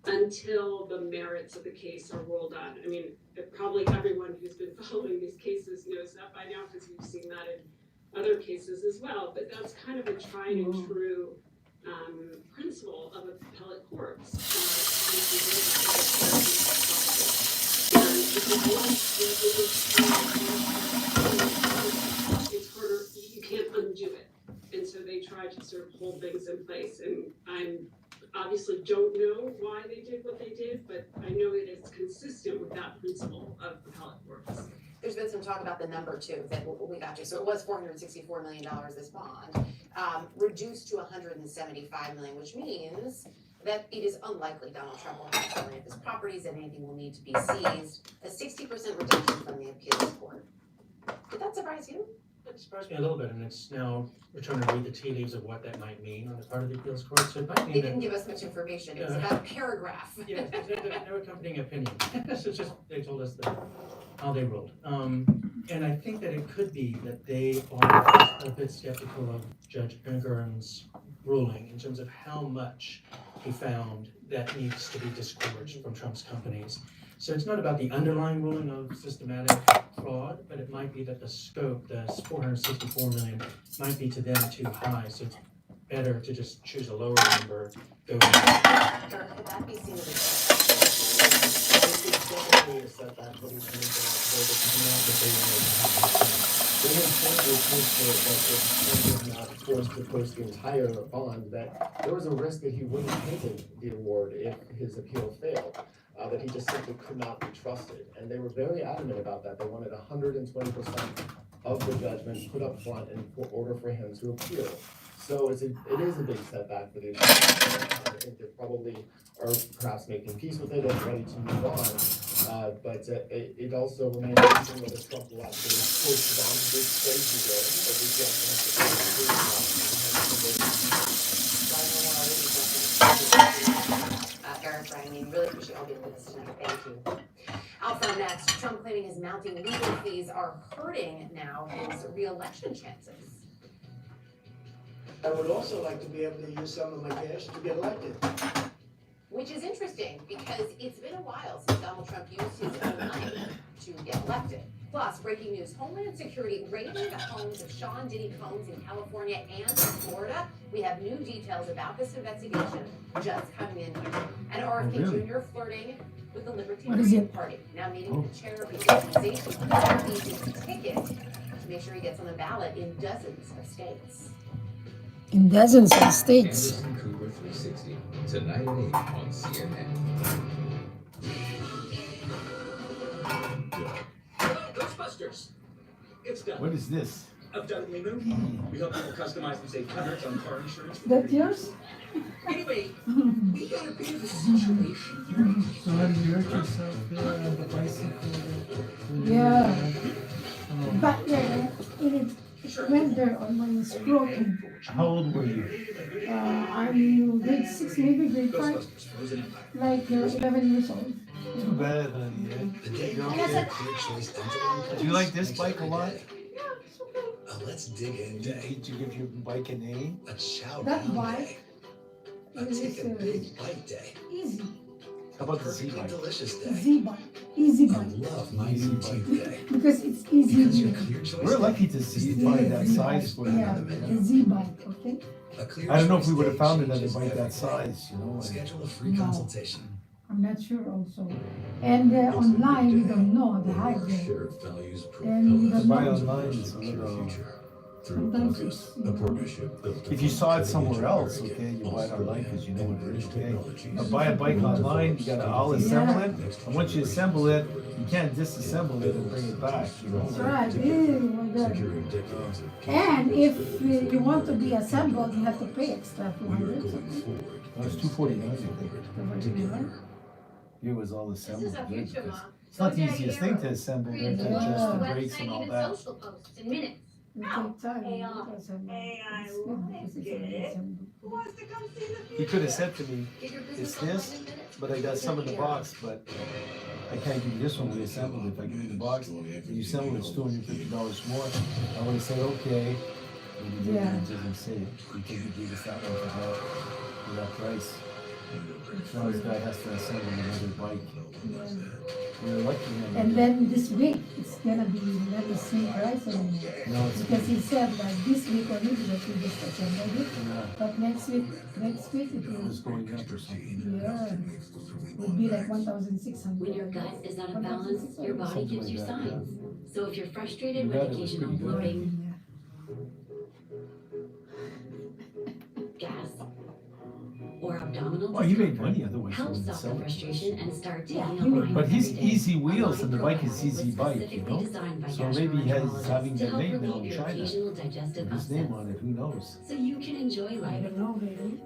until the merits of the case are ruled on. I mean, probably everyone who's been following these cases knows that by now because we've seen that in other cases as well, but that's kind of a tried and true principle of appellate courts. It's harder, you can't undo it. And so they try to sort of hold things in place. And I obviously don't know why they did what they did, but I know it is consistent with that principle of appellate courts. There's been some talk about the number too that we got to. So it was $464 million, this bond, reduced to $175 million, which means that it is unlikely Donald Trump will have to sell any of his properties and anything will need to be seized. A 60% reduction from the appeals court. Did that surprise you? It surprised me a little bit, and it's now we're trying to read the tea leaves of what that might mean on the part of the appeals court. So it might mean They didn't give us much information. It was about a paragraph. Yeah, no accompanying opinion. So it's just they told us how they ruled. And I think that it could be that they are a bit skeptical of Judge Engoron's ruling in terms of how much he found that needs to be disgorged from Trump's companies. So it's not about the underlying ruling of systematic fraud, but it might be that the scope, the $464 million, might be to them too high. So it's better to just choose a lower number. Could that be seen as a It's definitely a setback for these They had told the appeals court that if Trump was not forced to post the entire bond, that there was a risk that he wouldn't take the award if his appeal failed. That he just simply could not be trusted. And they were very adamant about that. They wanted 120% of the judgment put up front in order for him to appeal. So it is a big setback for the I think they probably are perhaps making peace with it and ready to move on. But it also remains interesting whether Trump will actually post the bond. This crazy way, but we just Eric, Brian, really appreciate all the inputs tonight. Thank you. Out from next, Trump claiming his mounting legal fees are hurting now his re-election chances. I would also like to be able to use some of my cash to get elected. Which is interesting because it's been a while since Donald Trump used his own money to get elected. Plus, breaking news, Homeland Security raiding the homes of Sean Diddy Combs in California and in Florida. We have new details about this investigation just coming in here. And RFK Jr. flirting with the Libertarian Party, now meeting with the chair of the organization to be his ticket to make sure he gets on the ballot in dozens of states. In dozens of states. Anderson Cooper 360, tonight at 8 on CNN. Ghostbusters! It's done. What is this? I've done Lenu. We help people customize and save hundreds on car insurance. That yours? Anyway, we got a bit of a situation here. So how did you hurt yourself there on the bicycle? Yeah. But it is. Sure. went there on my scrotum. How old were you? I'm grade 6, maybe grade 5, like 11 years old. Too bad, honey. You okay? Do you like this bike a lot? Let's dig in. Did you give your bike a name? Let's shout That down bike day. Let's take a big bike day. easy. How about the Perfectly Z-bike? delicious day. Z-bike, easy I bike, love my new teeth day. because it's easy. Because your clear choice We're day lucky to see find that size for you. Yeah, the Z-bike, okay? A clear I don't know if choice we would have day found it on a changes bike that everything. size, you know. Schedule a free No. consultation. I'm not sure also. And online, we don't know the height there. Shared values And we To don't buy know. online is a little. Sometimes it's, a partnership built If you saw it somewhere else, okay, you buy it online because you know what it is, okay? But buy a bike online, you gotta all assemble it, and once you assemble it, you can't disassemble it and bring it back, you know? That's right. Ew, my God. And if you want to be assembled, you have to pay extra 200. No, it's $249, I think. It was all assembled. good, because It's not the easiest thing to assemble, you have to adjust the brakes and all that. Social posts in minutes. It takes time. AI. to assemble. It's good because it's already assembled. Who wants to come see the He could have said to me, Get your it's business online this, in minutes. but I got some in the box, but I can't give you this one, we assembled it. If I give you the box, and you assemble it, it's $250 more. I would have said, okay. But he Yeah. didn't say it. He gave us that one for that price. Now this guy has to assemble another bike. We're lucky. man. And then this week, it's gonna be not the same price anymore. No, it's Because he said like this week only because we just assembled it. yeah, But next week it it will, was going up or something. yeah, will be like 1,600. When your gut is out of balance, your body Something gives you like that, yeah. signs. So if you're frustrated Yeah, with it was occasional pretty good. bloating, Yeah. gas, or abdominal Well, you make discomfort, money otherwise. help you wouldn't stop sell the it. frustration and start taking Yeah, a you make line But he's every day. easy wheels and the bike is Pro easy was bike, you specifically know? designed by So maybe he has gastroenterologists having to that help made now relieve in your China. occasional digestive With his name upsets, on it, who knows? so you can enjoy I life. don't know really.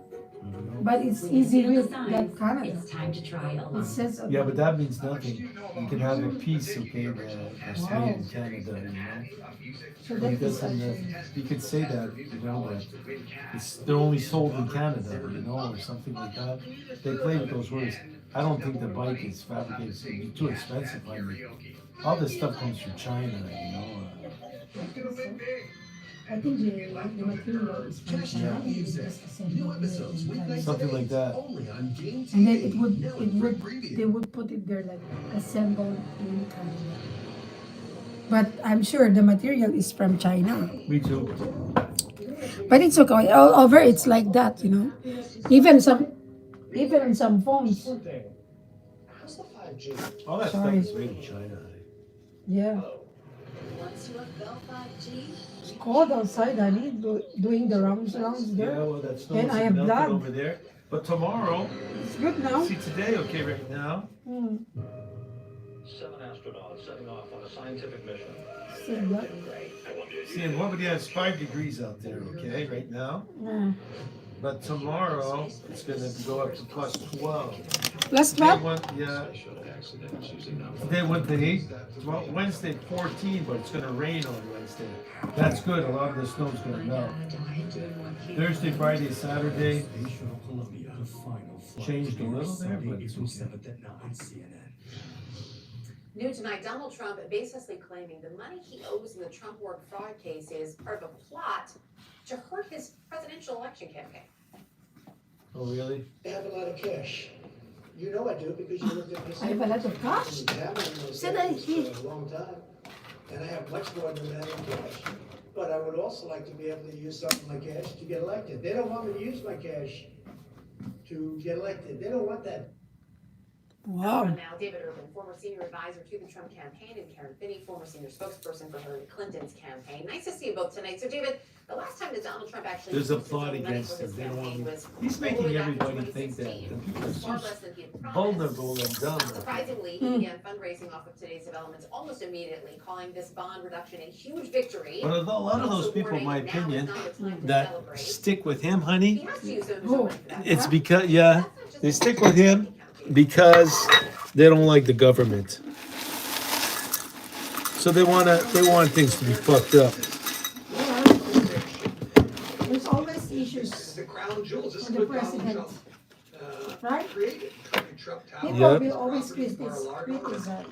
I don't know. But it's When you easy feel the with signs, that Canada. it's time to try a It line. says. Yeah, but that means nothing. You can have a piece, okay, that's made in Canada, you know? So He that is doesn't, actually. you could say that, you know, that they're only sold in Canada, you know, or something like that. They play with those words. I don't think the bike is fabricated, it's gonna be too expensive on me. All this stuff comes from China, you know. I think the material is from China. and it's just assembled there in Canada. Something like that. And then they would put it there like assembled in Canada. But I'm sure the material is from China. Me too. But it's okay. All over it's like that, you know. Even in some phones. How's the 5G? All that Sorry. stuff is made in China. Yeah. Once you have Bell 5G, It's cold outside, honey, doing the rounds Yeah, there. well, that snow And is I have melting blood. over there. But tomorrow, It's good now. see today, okay, right now, Hmm. 7 astronauts setting off on a scientific mission. Still blood. see, in Wabadi it's 5 degrees out there, okay, right now. Yeah. But tomorrow, it's gonna go up to plus 12. Plus Today 12? went, yeah, today went to 8, well, Wednesday 14, but it's gonna rain on Wednesday. That's good, a lot of the snow's gonna melt. Thursday, Friday, Saturday, changed a little there, but it's okay. New tonight, Donald Trump baselessly claiming the money he owes in the Trump Ward fraud case is part of a plot to hurt his presidential election campaign. Oh, really? I have a lot of cash. You know I do because you lived in this. I have a lot of cash? Said I did. For a long time. And I have much more than that in cash. But I would also like to be able to use some of my cash to get elected. They don't want me to use my cash to get elected. They don't want that. Wow. Now, David Urban, former senior advisor to the Trump campaign, and Karen Finney, former senior spokesperson for Hillary Clinton's campaign. Nice to see you both tonight. So, David, the last time that Donald Trump actually There's a used his plot own money against for his him. They don't want campaign me. was He's all the way making back in everybody think that 2016. the people are Far so less than he had promised. vulnerable and dumb. Surprisingly, he began fundraising off of today's developments almost immediately, calling this bond reduction a huge victory. But a lot of those Also people, in my warning, now is opinion, not the time to that celebrate. stick with him, He honey, has to use some money for that. it's because, yeah, they stick with him because they don't like the government. So they want things to be fucked up. crown jewels. This For is the what Donald president. Trump Right? created. Trump Tower. People Yep. will always Properties, criticize. Mar-a-Lago,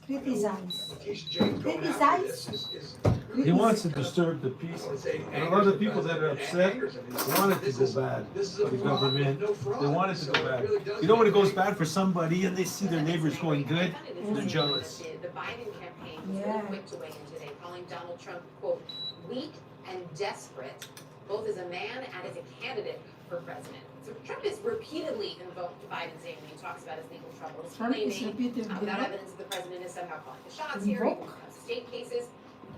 Criticize. Letitia James going after Criticize. this is He wants to disturb the peace. And a lot of people that are upset want it to go bad for the government. They want it to go bad. You know when it goes bad for somebody and they see their neighbors going good, they're jealous. The Biden campaign was Yeah. really quick to weigh in today, calling Donald Trump, quote, weak and desperate, both as a man and as a candidate for president. So Trump has repeatedly invoked Biden's name when he talks about his legal troubles, Trump is claiming repeatedly without what? evidence the president is somehow calling the shots here, he Invoke? has state cases.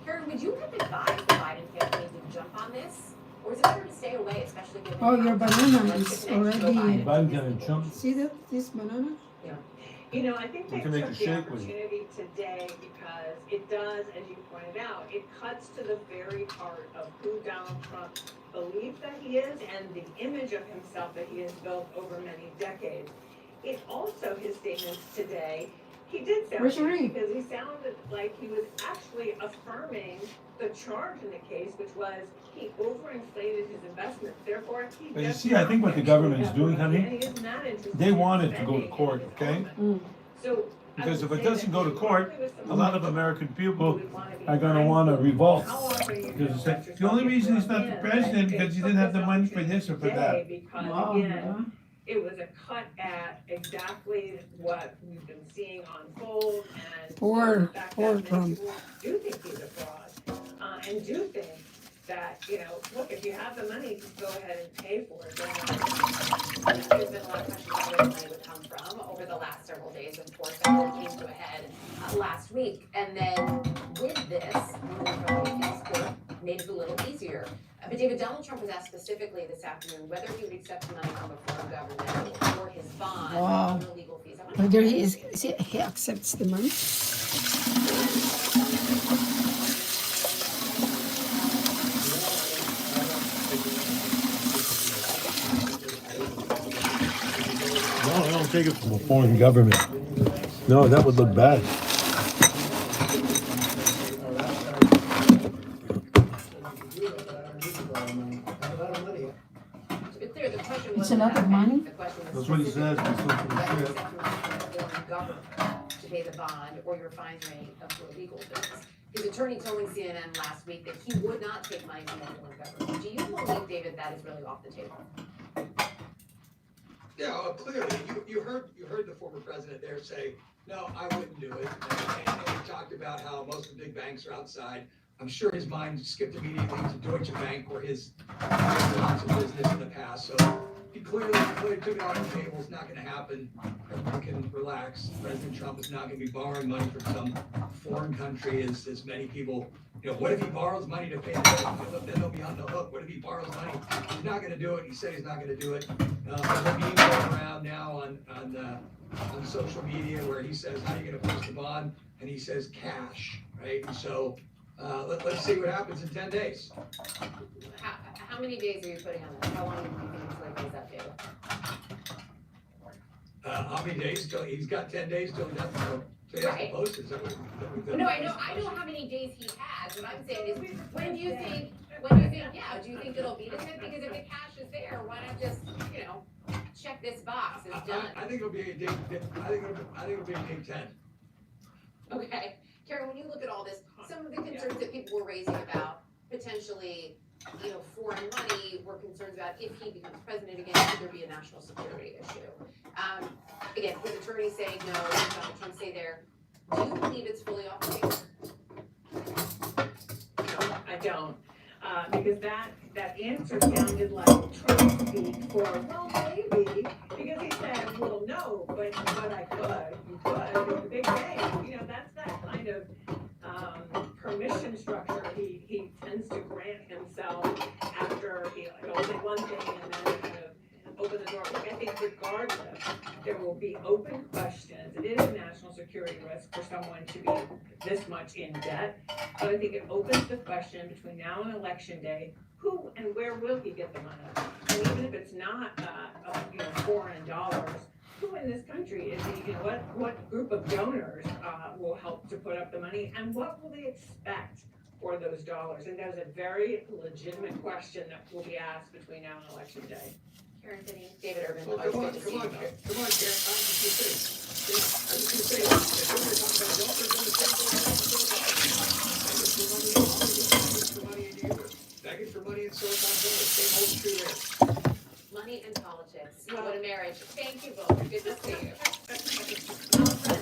Karen, would you have advised the Biden campaign to jump on this? Or is it better to stay away, especially given Oh, your how banana much is it makes Joe already. Biden got in Trump. See that? This banana? You know, I think You they can make took a the shake with it. opportunity today because it does, as you pointed out, it cuts to the very heart of who Donald Trump believes that he is and the image of himself that he has built over many decades. It also, his statements today, he did sound Where's your ring? because he sounded like he was actually affirming the charge in the case, which was he overinflated his investments, therefore he But you does see, I think what the not government is actually doing, have honey, money, and he is not interested they in want it to go to spending court, in his okay? own. So I Because would if it say doesn't that go to he court, probably was a lot of someone American who people would wanna be are gonna wanna mindful. revolt. How often you Because know it's that like, yourself the only get reason he's brought not the in, president they because he took didn't have this the money for opportunity this or for today that. Because Wow, again, it was a cut at exactly what we've been seeing unfold and Poor- the fact poor that many Trump. people do think he's a fraud, and do think that, you know, look, if you have the money, just go ahead and pay for it. There's been a lot of questions about where the money would come from over the last several days. Of course, that all came to a head last week. And then with this, ruling from the appeals court made it a little easier. But David, Donald Trump was asked specifically this afternoon whether he would accept money from a foreign government or his bond Wow. or legal fees. I wanna- Whether he accepts the money? No, I don't take it from a foreign government. No, that would look bad. To be clear, the question It's wasn't a lot of about money. The question was That's what he says, specifically that's what he whether you said. accept money from a foreign government to pay the bond or your fine rate of your legal bills. His attorney told CNN last week that he would not take money from a foreign government. Do you believe, David, that is really off the table? Yeah, clearly, you heard the former president there say, no, I wouldn't do it. And he talked about how most of the big banks are outside. I'm sure his mind skipped immediately to Deutsche Bank, where his lots of business in the past. So he clearly took it off the table. It's not gonna happen. Everyone can relax. President Trump is not gonna be borrowing money from some foreign country, as many people, you know, what if he borrows money to pay the debt? Then they'll be on the hook. What if he borrows money? He's not gonna do it. He said he's not gonna do it. There's a meme going around now on social media where he says, how are you gonna post a bond? And he says cash, right? And so, let's see what happens in 10 days. How many days are you putting on that? How long do you think it's likely is that, David? How many days till, he's got 10 days till he has to Right. post it. No, I know how many days he has. What I'm saying is, when do you think, yeah, do you think it'll be the 10th? Because if the cash is there, why not just, you know, check this box, it's done. I think it'll be a day, I think it'll be a day 10. Okay, Karen, when you look at all this, some of the concerns that people were raising about potentially, you know, foreign money, were concerns about if he becomes president again, could there be a national security issue? Again, his attorney saying no, Donald Trump say there. Do you believe it's fully off the table? No, I don't, because that answer sounded like Trump speak for, well, maybe, because he said, well, no, but I could, you could, it's a big thing, you know, that's that kind of, permission structure he tends to grant himself after he'll say one thing and then kind of open the door. Look, I think regardless, there will be open questions. It is a national security risk for someone to be this much in debt. But I think it opens the question between now and election day, who and where will he get the money? And even if it's not, foreign dollars, who in this country is he, what group of donors will help to put up the money, and what will they expect for those dollars? And that is a very legitimate question that will be asked between now and election day. Karen Finney, David Urban. Oh, always come on, good to see come on, you. Karen, come on, Karen, I'm just gonna say, I'm just gonna say, if we're gonna talk about golfers on the table, begging for money in New York, begging for money in Silicon Valley, same holds true there. Money and politics. What a marriage. Thank you both. Good to see you.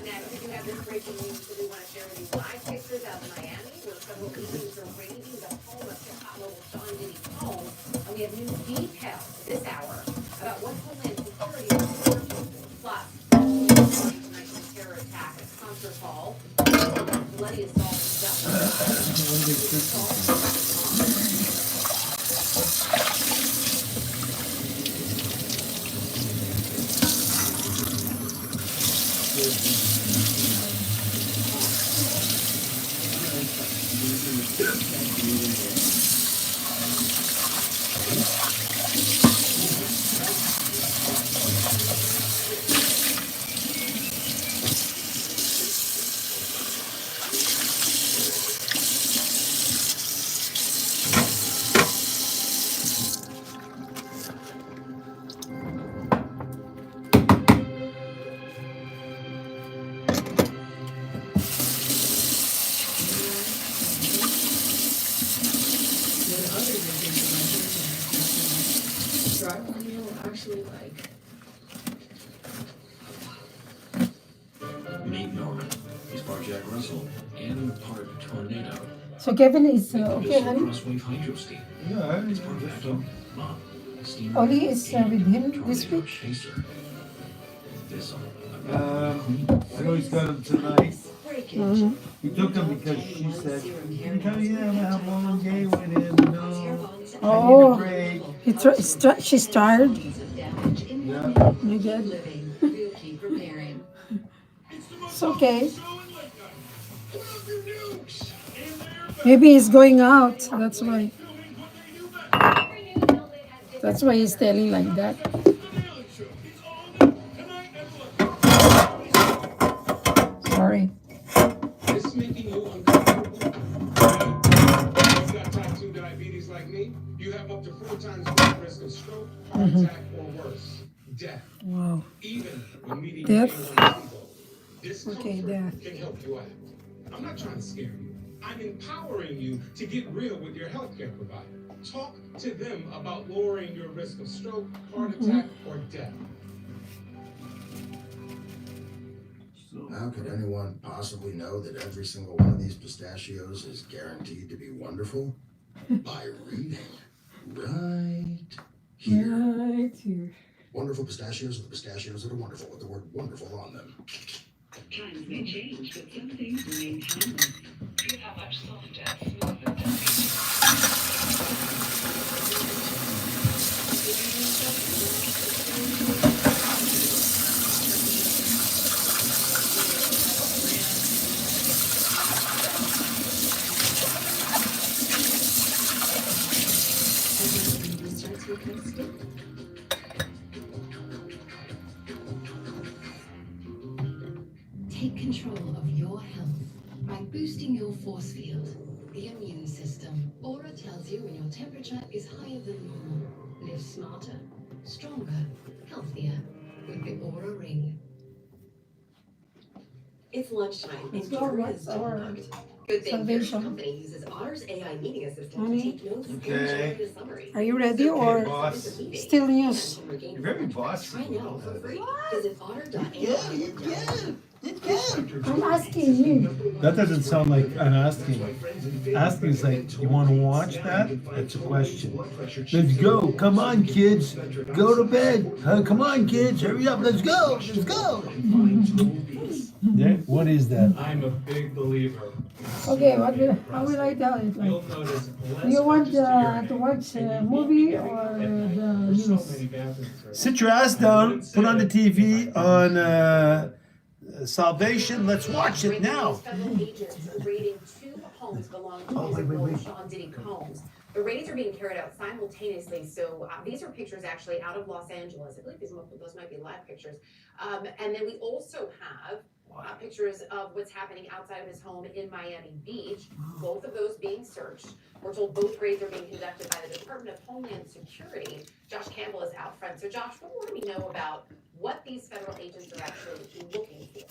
Next, we do have this breaking news that we want to share with you. Live pictures out of Miami, where federal agents are raiding the home of hip-hop mogul Sean Diddy Combs. And we have new details this hour about what Homeland Security is working. Plus, tonight's terror attack at a concert hall. Bloody assault and Actually, like, Meet Norman. He's part Jack Russell and part Tornado. So Kevin is okay, This honey? Crosswave Hydro Steam. Yeah, It's part Vector, Mom, Steam. Oli is with him this Tornado week. Chaser. This one. I know he's got him tonight. Mhm. He took him because she said, "Can tell you I'm gonna have a long day with him, no. I need a Oh, break." she's tired. Yeah. You good? It's okay. Maybe he's going out. That's why. That's why he's telling like that. Sorry. This is making you uncomfortable. You've got type 2 diabetes like me, you have up to 4 times more risk of stroke, heart attack, or worse, death. Wow. Even when meeting Death? A1C goal. Discomfort Okay, death. can help you out. I'm not trying to scare you. I'm empowering you to get real with your healthcare provider. Talk to them about lowering your risk of stroke, heart attack, or death. How could anyone possibly know that every single one of these pistachios is guaranteed to be wonderful? By reading. Right here. Right here. Wonderful pistachios are the pistachios that are wonderful with the word wonderful on them. Times may change, but some things remain timeless. Feel how much softer and smoother Take control of your health by boosting your force field, the immune system. Aura tells you when your temperature is higher than normal. Live smarter, stronger, healthier with the Aura Ring. It's lunchtime Let's and go. Jordan What's is our dog-hugged. Good thing your salvation? company uses Otter's AI meeting assistant Honey? to take notes and Okay. generate a summary. Are you ready Okay, or boss. still news? You're very bossy. Try now for free. Visit otter.ai. I'm asking you. That doesn't sound like I'm asking. Asking is like, you want to watch that? That's a question. Let's go. Come on, kids. Go to bed. Come on, kids. Hurry up. Let's go. Let's go. Yeah, what is that? I'm a big believer. Okay, how will I tell it? You'll Like, notice less do you want touches to watch a movie or the There's so news? many bathrooms right Sit your ass down. Put on the TV on Salvation. Let's watch it now. Federal agents raiding 2 homes belonging to music mogul Sean Diddy Combs. The raids are being carried out simultaneously. So these are pictures actually out of Los Angeles. I believe those might be live pictures. And then we also have pictures of what's happening outside of his home in Miami Beach. Both of those being searched. We're told both raids are being conducted by the Department of Homeland Security. Josh Campbell is out front. So Josh, what more do we know about what these federal agents are actually looking for?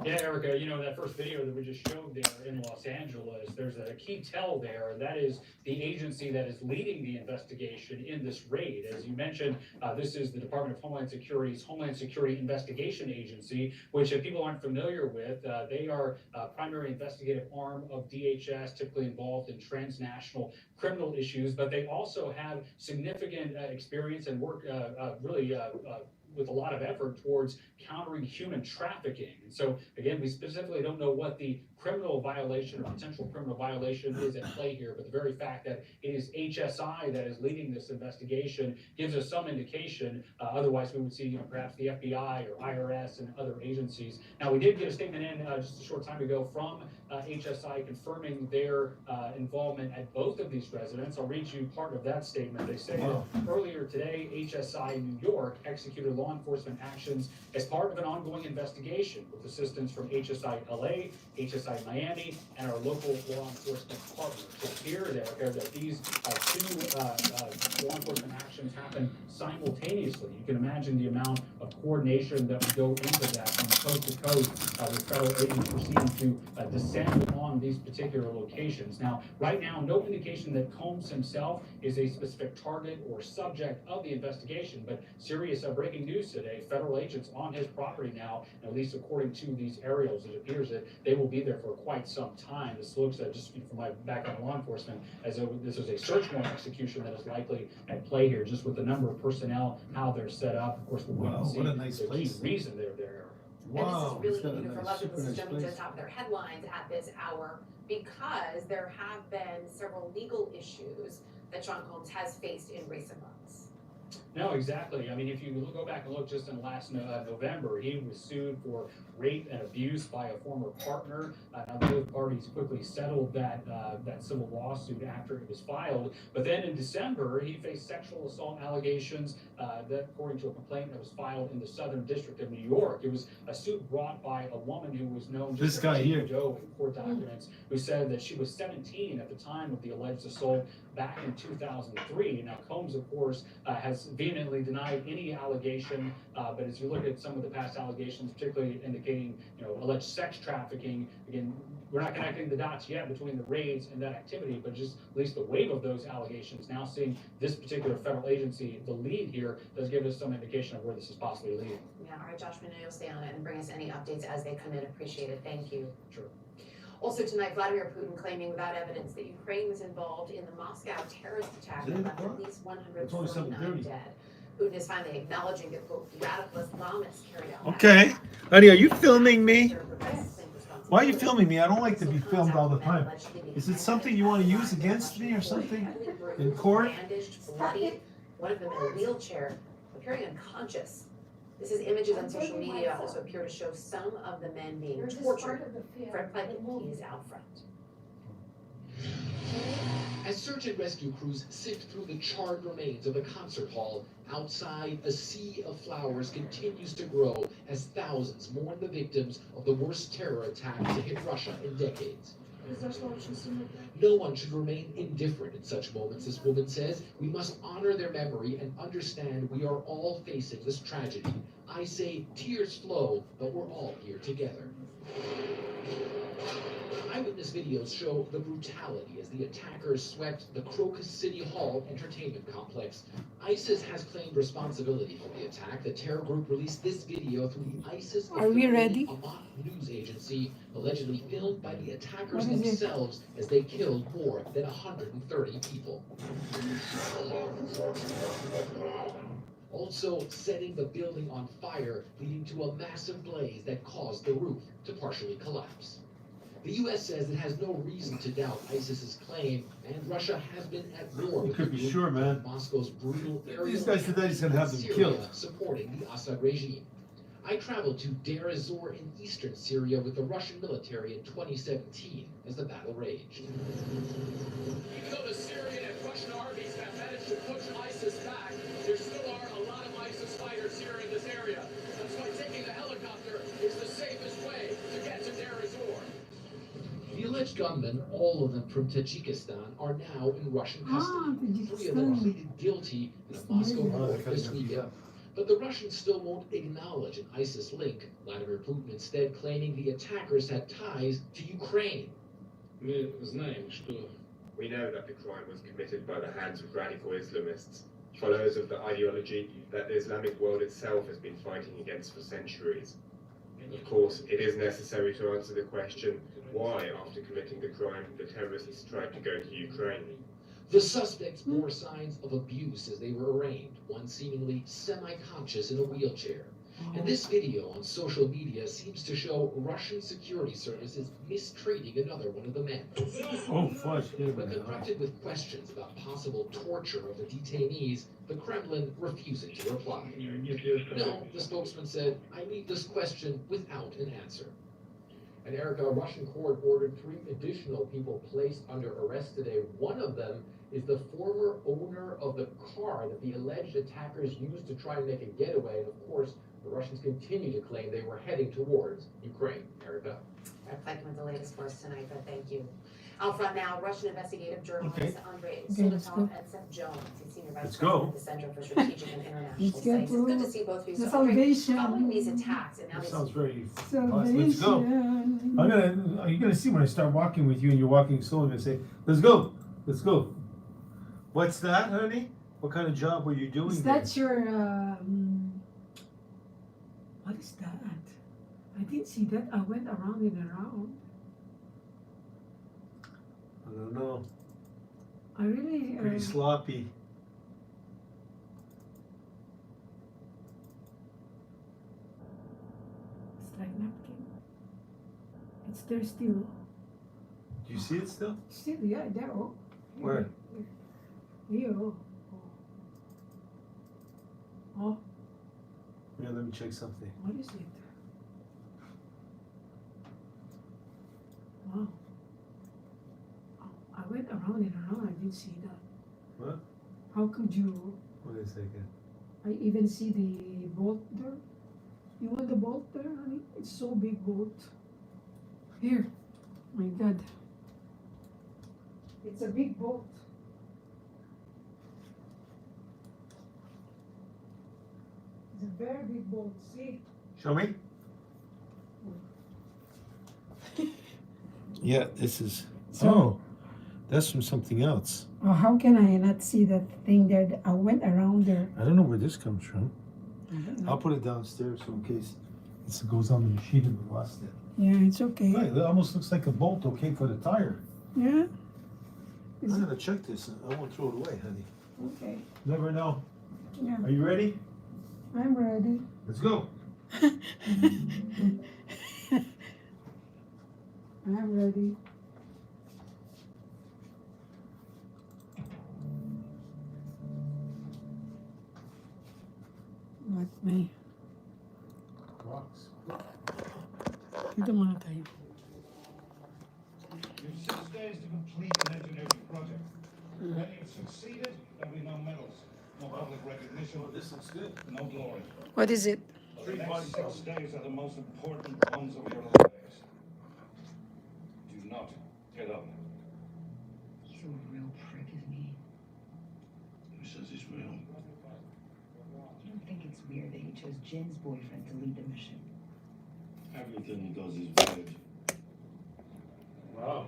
Yeah, Erica, you know, that first video that we just showed there in Los Angeles, there's a key tell there, and that is the agency that is leading the investigation in this raid. As you mentioned, this is the Department of Homeland Security's Homeland Security Investigation Agency, which if people aren't familiar with, they are a primary investigative arm of DHS, typically involved in transnational criminal issues, but they also have significant experience and work with a lot of effort towards countering human trafficking. And so, again, we specifically don't know what the criminal violation or potential criminal violation is at play here, but the very fact that it is HSI that is leading this investigation gives us some indication. Otherwise, we would see, perhaps the FBI or IRS and other agencies. Now, we did get a statement in just a short time ago from HSI confirming their involvement at both of these residents. I'll read you part of that statement. They say that earlier today, HSI New York executed law enforcement actions as part of an ongoing investigation with assistance from HSI LA, HSI Miami, and our local law enforcement partners. It's here that these two law enforcement actions happen simultaneously. You can imagine the amount of coordination that would go into that from coast to coast with federal agents proceeding to descend on these particular locations. Now, right now, no indication that Combs himself is a specific target or subject of the investigation, but serious breaking news today, federal agents on his property now, at least according to these aerials, it appears that they will be there for quite some time. This looks, just from my background in law enforcement, as though this is a search warrant execution that is likely at play here, just with the number of personnel, how they're set up. Of course, we'll wait and see what a nice the place. key reason they're there. Wow, And this it's is got a really, for a nice, lot of super this is nice jumping to place. the top of their headlines at this hour because there have been several legal issues that Sean Combs has faced in recent months. No, exactly. I mean, if you go back and look just in last November, he was sued for rape and abuse by a former partner. Now, both parties quickly settled that civil lawsuit after it was filed. But then in December, he faced sexual assault allegations that, according to a complaint that was filed in the Southern District of New York, it was a suit brought by a woman who was known This as guy here. Doe in court documents, who said that she was 17 at the time of the alleged assault back in 2003. Now, Combs, of course, has vehemently denied any allegation, but as you look at some of the past allegations, particularly indicating, alleged sex trafficking, again, we're not connecting the dots yet between the raids and that activity, but just at least the wave of those allegations, now seeing this particular federal agency, the lead here, does give us some indication of where this is possibly leading. Yeah, all right, Josh, we know you'll stay on it and bring us any updates as they come in. Appreciate it. Thank you. Sure. Also tonight, Vladimir Putin claiming without evidence that Ukraine was involved in the Moscow terrorist attack that left at least 149 dead. Putin is finally acknowledging that, quote, radical Islamists carried out. Okay. Honey, are you filming me? Why are you filming me? I don't like to be filmed all the time. Is it something you want to use against me or something in court? Bandaged, bloodied, one of them in a wheelchair, appearing unconscious. This is images on social media also appear to show some of the men being tortured. Fred Pleitman, he is out front. As search and rescue crews sift through the charred remains of the concert hall, outside, a sea of flowers continues to grow as thousands mourn the victims of the worst terror attack to hit Russia in decades. No one should remain indifferent in such moments, this woman says. We must honor their memory and understand we are all facing this tragedy. I say tears flow, but we're all here together. Eyewitness videos show the brutality as the attackers swept the Crocus City Hall entertainment complex. ISIS has claimed responsibility for the attack. The terror group released this video through the ISIS Are we ready? Amaq news agency, allegedly filmed by the attackers themselves as they killed more than 130 people. Also setting the building on fire, leading to a massive blaze that caused the roof to partially collapse. The U.S. says it has no reason to doubt ISIS's claim, and Russia has been at war with could the be group. sure, man. Moscow's brutal aerial These guys today is going to have them Syria, killed. supporting the Assad regime. I traveled to Deir ez-Zor in eastern Syria with the Russian military in 2017 as the battle raged. Even though the Syrian and Russian armies have managed to push ISIS back, there still are a lot of ISIS fighters here in this area. That's why taking a helicopter is the safest way to get to Deir ez-Zor. The alleged gunmen, all of of them from Tajikistan are now in Russian Ah, custody. 3 of them Tajikistan. pleaded guilty in a Moscow court this weekend. But the Russians still won't acknowledge an ISIS link, Vladimir Putin instead claiming the attackers had ties to Ukraine. We know that the crime was committed by the hands of radical Islamists, followers of the ideology that the Islamic world itself has been fighting against for centuries. Of course, it is necessary to answer the question, why, after committing the crime, the terrorists tried to go to Ukraine? The suspects bore signs of abuse as they were arraigned, one seemingly semi-conscious in a wheelchair. And this video on social media seems to show Russian security services mistreating another one of the men. Oh, fudge. When confronted with questions about possible torture of the detainees, the Kremlin refusing to reply. No, the spokesman said, I leave this question without an answer. And Erica, a Russian court ordered 3 additional people placed under arrest today. One of them is the former owner of the car that the alleged attackers used to try and make a getaway. And of course, the Russians continue to claim they were heading towards Ukraine. Erica. Eric Fleckman with the latest for us tonight, but thank you. Out front now, Russian investigative journalists Okay. Andrei let's go. Solotov and Seth Jones, he's senior vice Let's president go. at the Center for Strategic and International Let's Studies. go It's good to to see both of you. the So, Andrei, salvation. following these attacks, and now That these sounds very fast. Salvation. Let's go. You're gonna see when I start walking with you and you're walking slow, I'm gonna say, let's go. Let's go. What's that, honey? What kind of job were you doing Is there? that your, what is that? I didn't see that. I went around and around. I don't know. I really, Pretty sloppy. it's like napkin. It's there still. Do you see it still? Still, yeah, there. Oh. Where? Here. Oh. Oh, Yeah, let me check something. what is it? Wow. Oh, I went around and around. I didn't see that. What? How could you? Wait a second. I even see the boat there. You want the boat there, honey? It's so big boat. Here. My God. It's a big boat. It's a very big boat. See? Show me. Yeah, this is. Oh, that's from something else. Oh, how can I not see that thing there? I went around there. I don't know where this comes from. I don't know. I'll put it downstairs so in case it goes on the machine and we lost it. Yeah, it's okay. Right, it almost looks like a bolt, okay, for the tire. Yeah. I'm gonna check this. I won't throw it away, honey. Okay. Never know. Yeah. Are you ready? I'm ready. Let's go. I'm ready. What may? Rocks. Dito muna tayo. You've 6 days to complete an engineering project. When you've succeeded, there'll be no medals, no public recognition. This looks good. No glory. What is it? The next 6 days are the most important ones of your lives. Do not get up. He's a real prick, isn't he? Who says he's real? You don't think it's weird that he chose Jen's boyfriend to lead the mission? Everything he does is weird. Wow.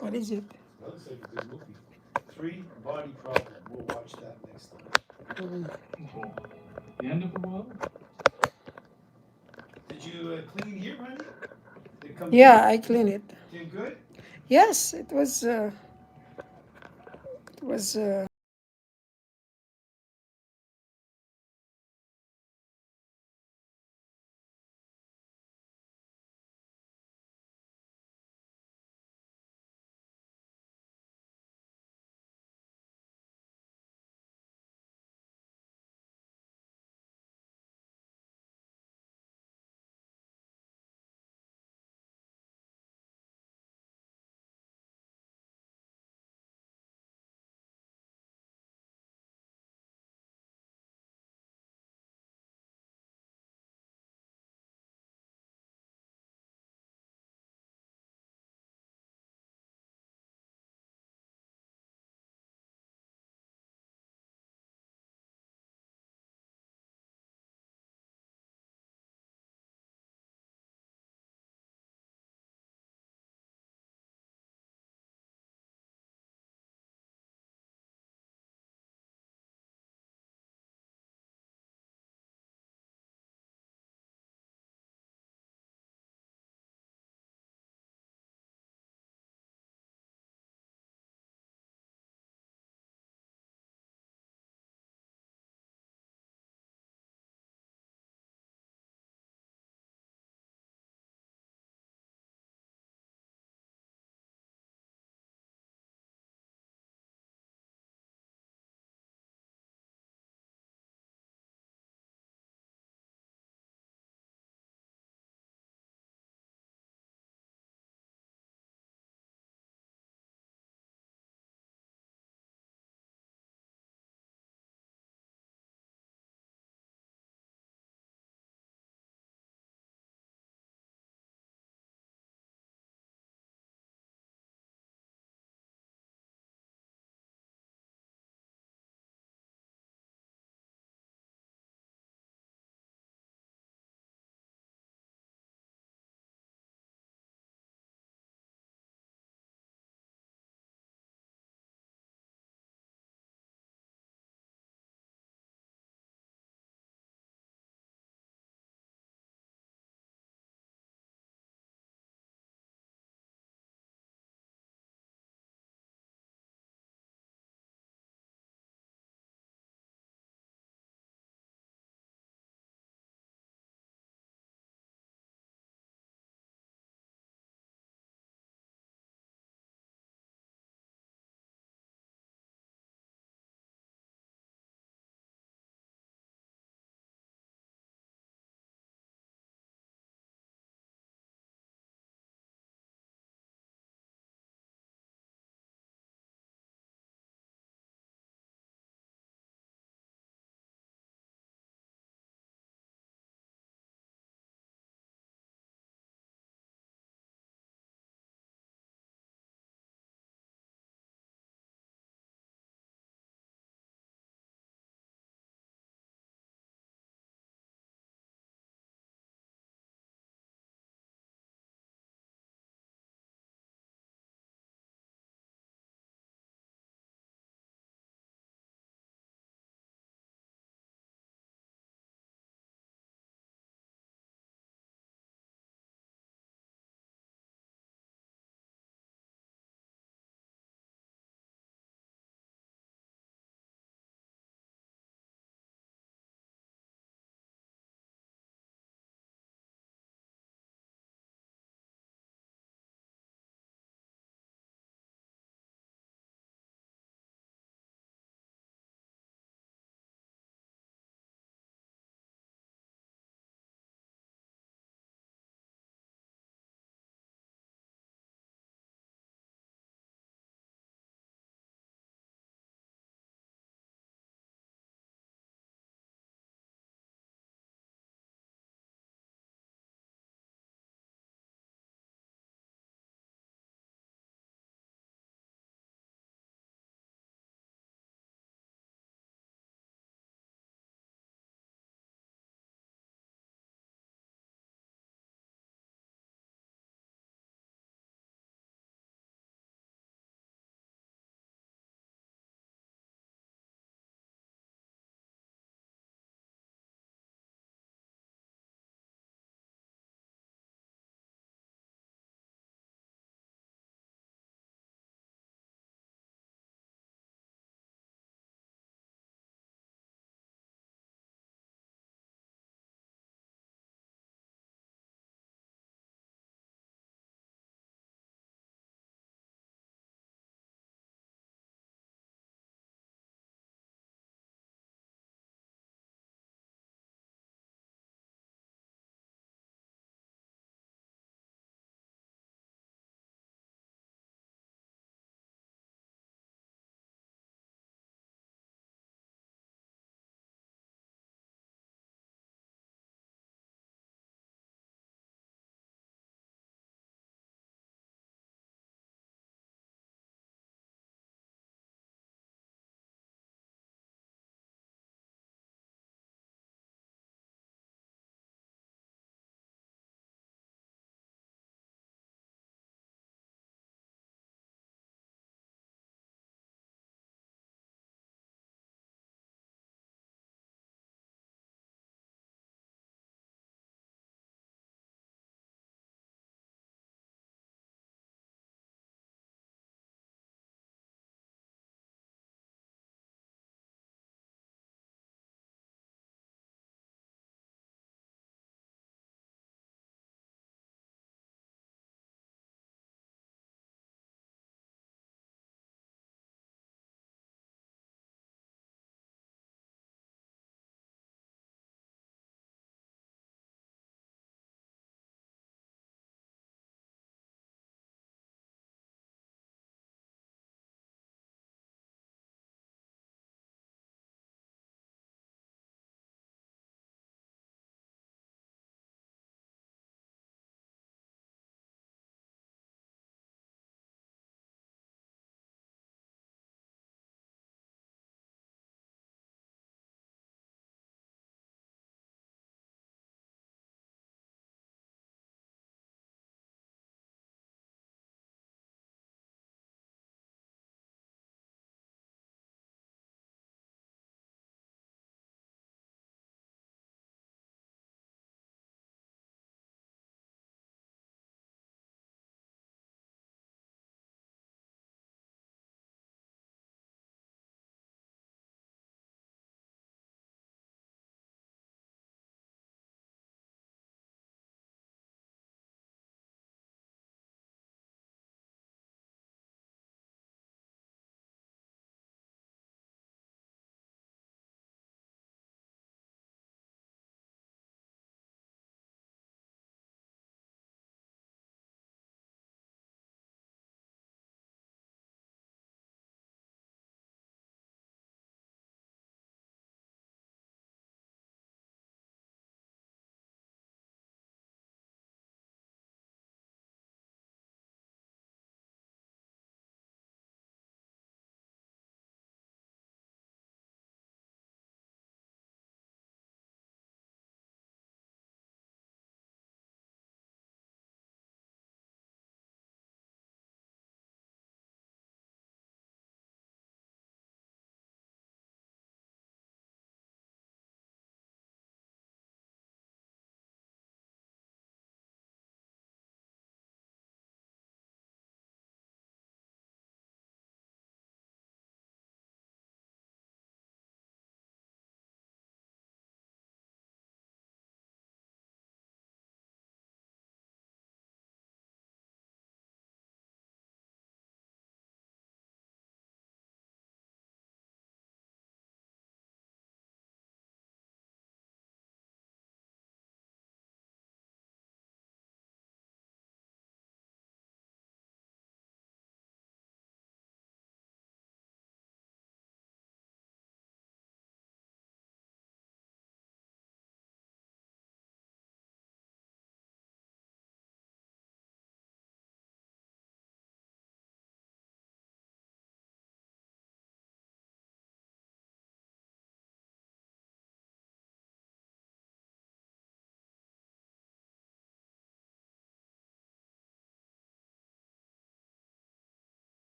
What is it? That looks like a good movie. 3 Body Problem. We'll watch that next time. The end of the world? Did you clean here, honey? Did it come Yeah, I clean it. Came good? Yes, it was.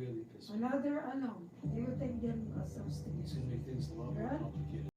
really piss me. Another, ano, do you take them as substitute? It's gonna make things a lot more Right? complicated.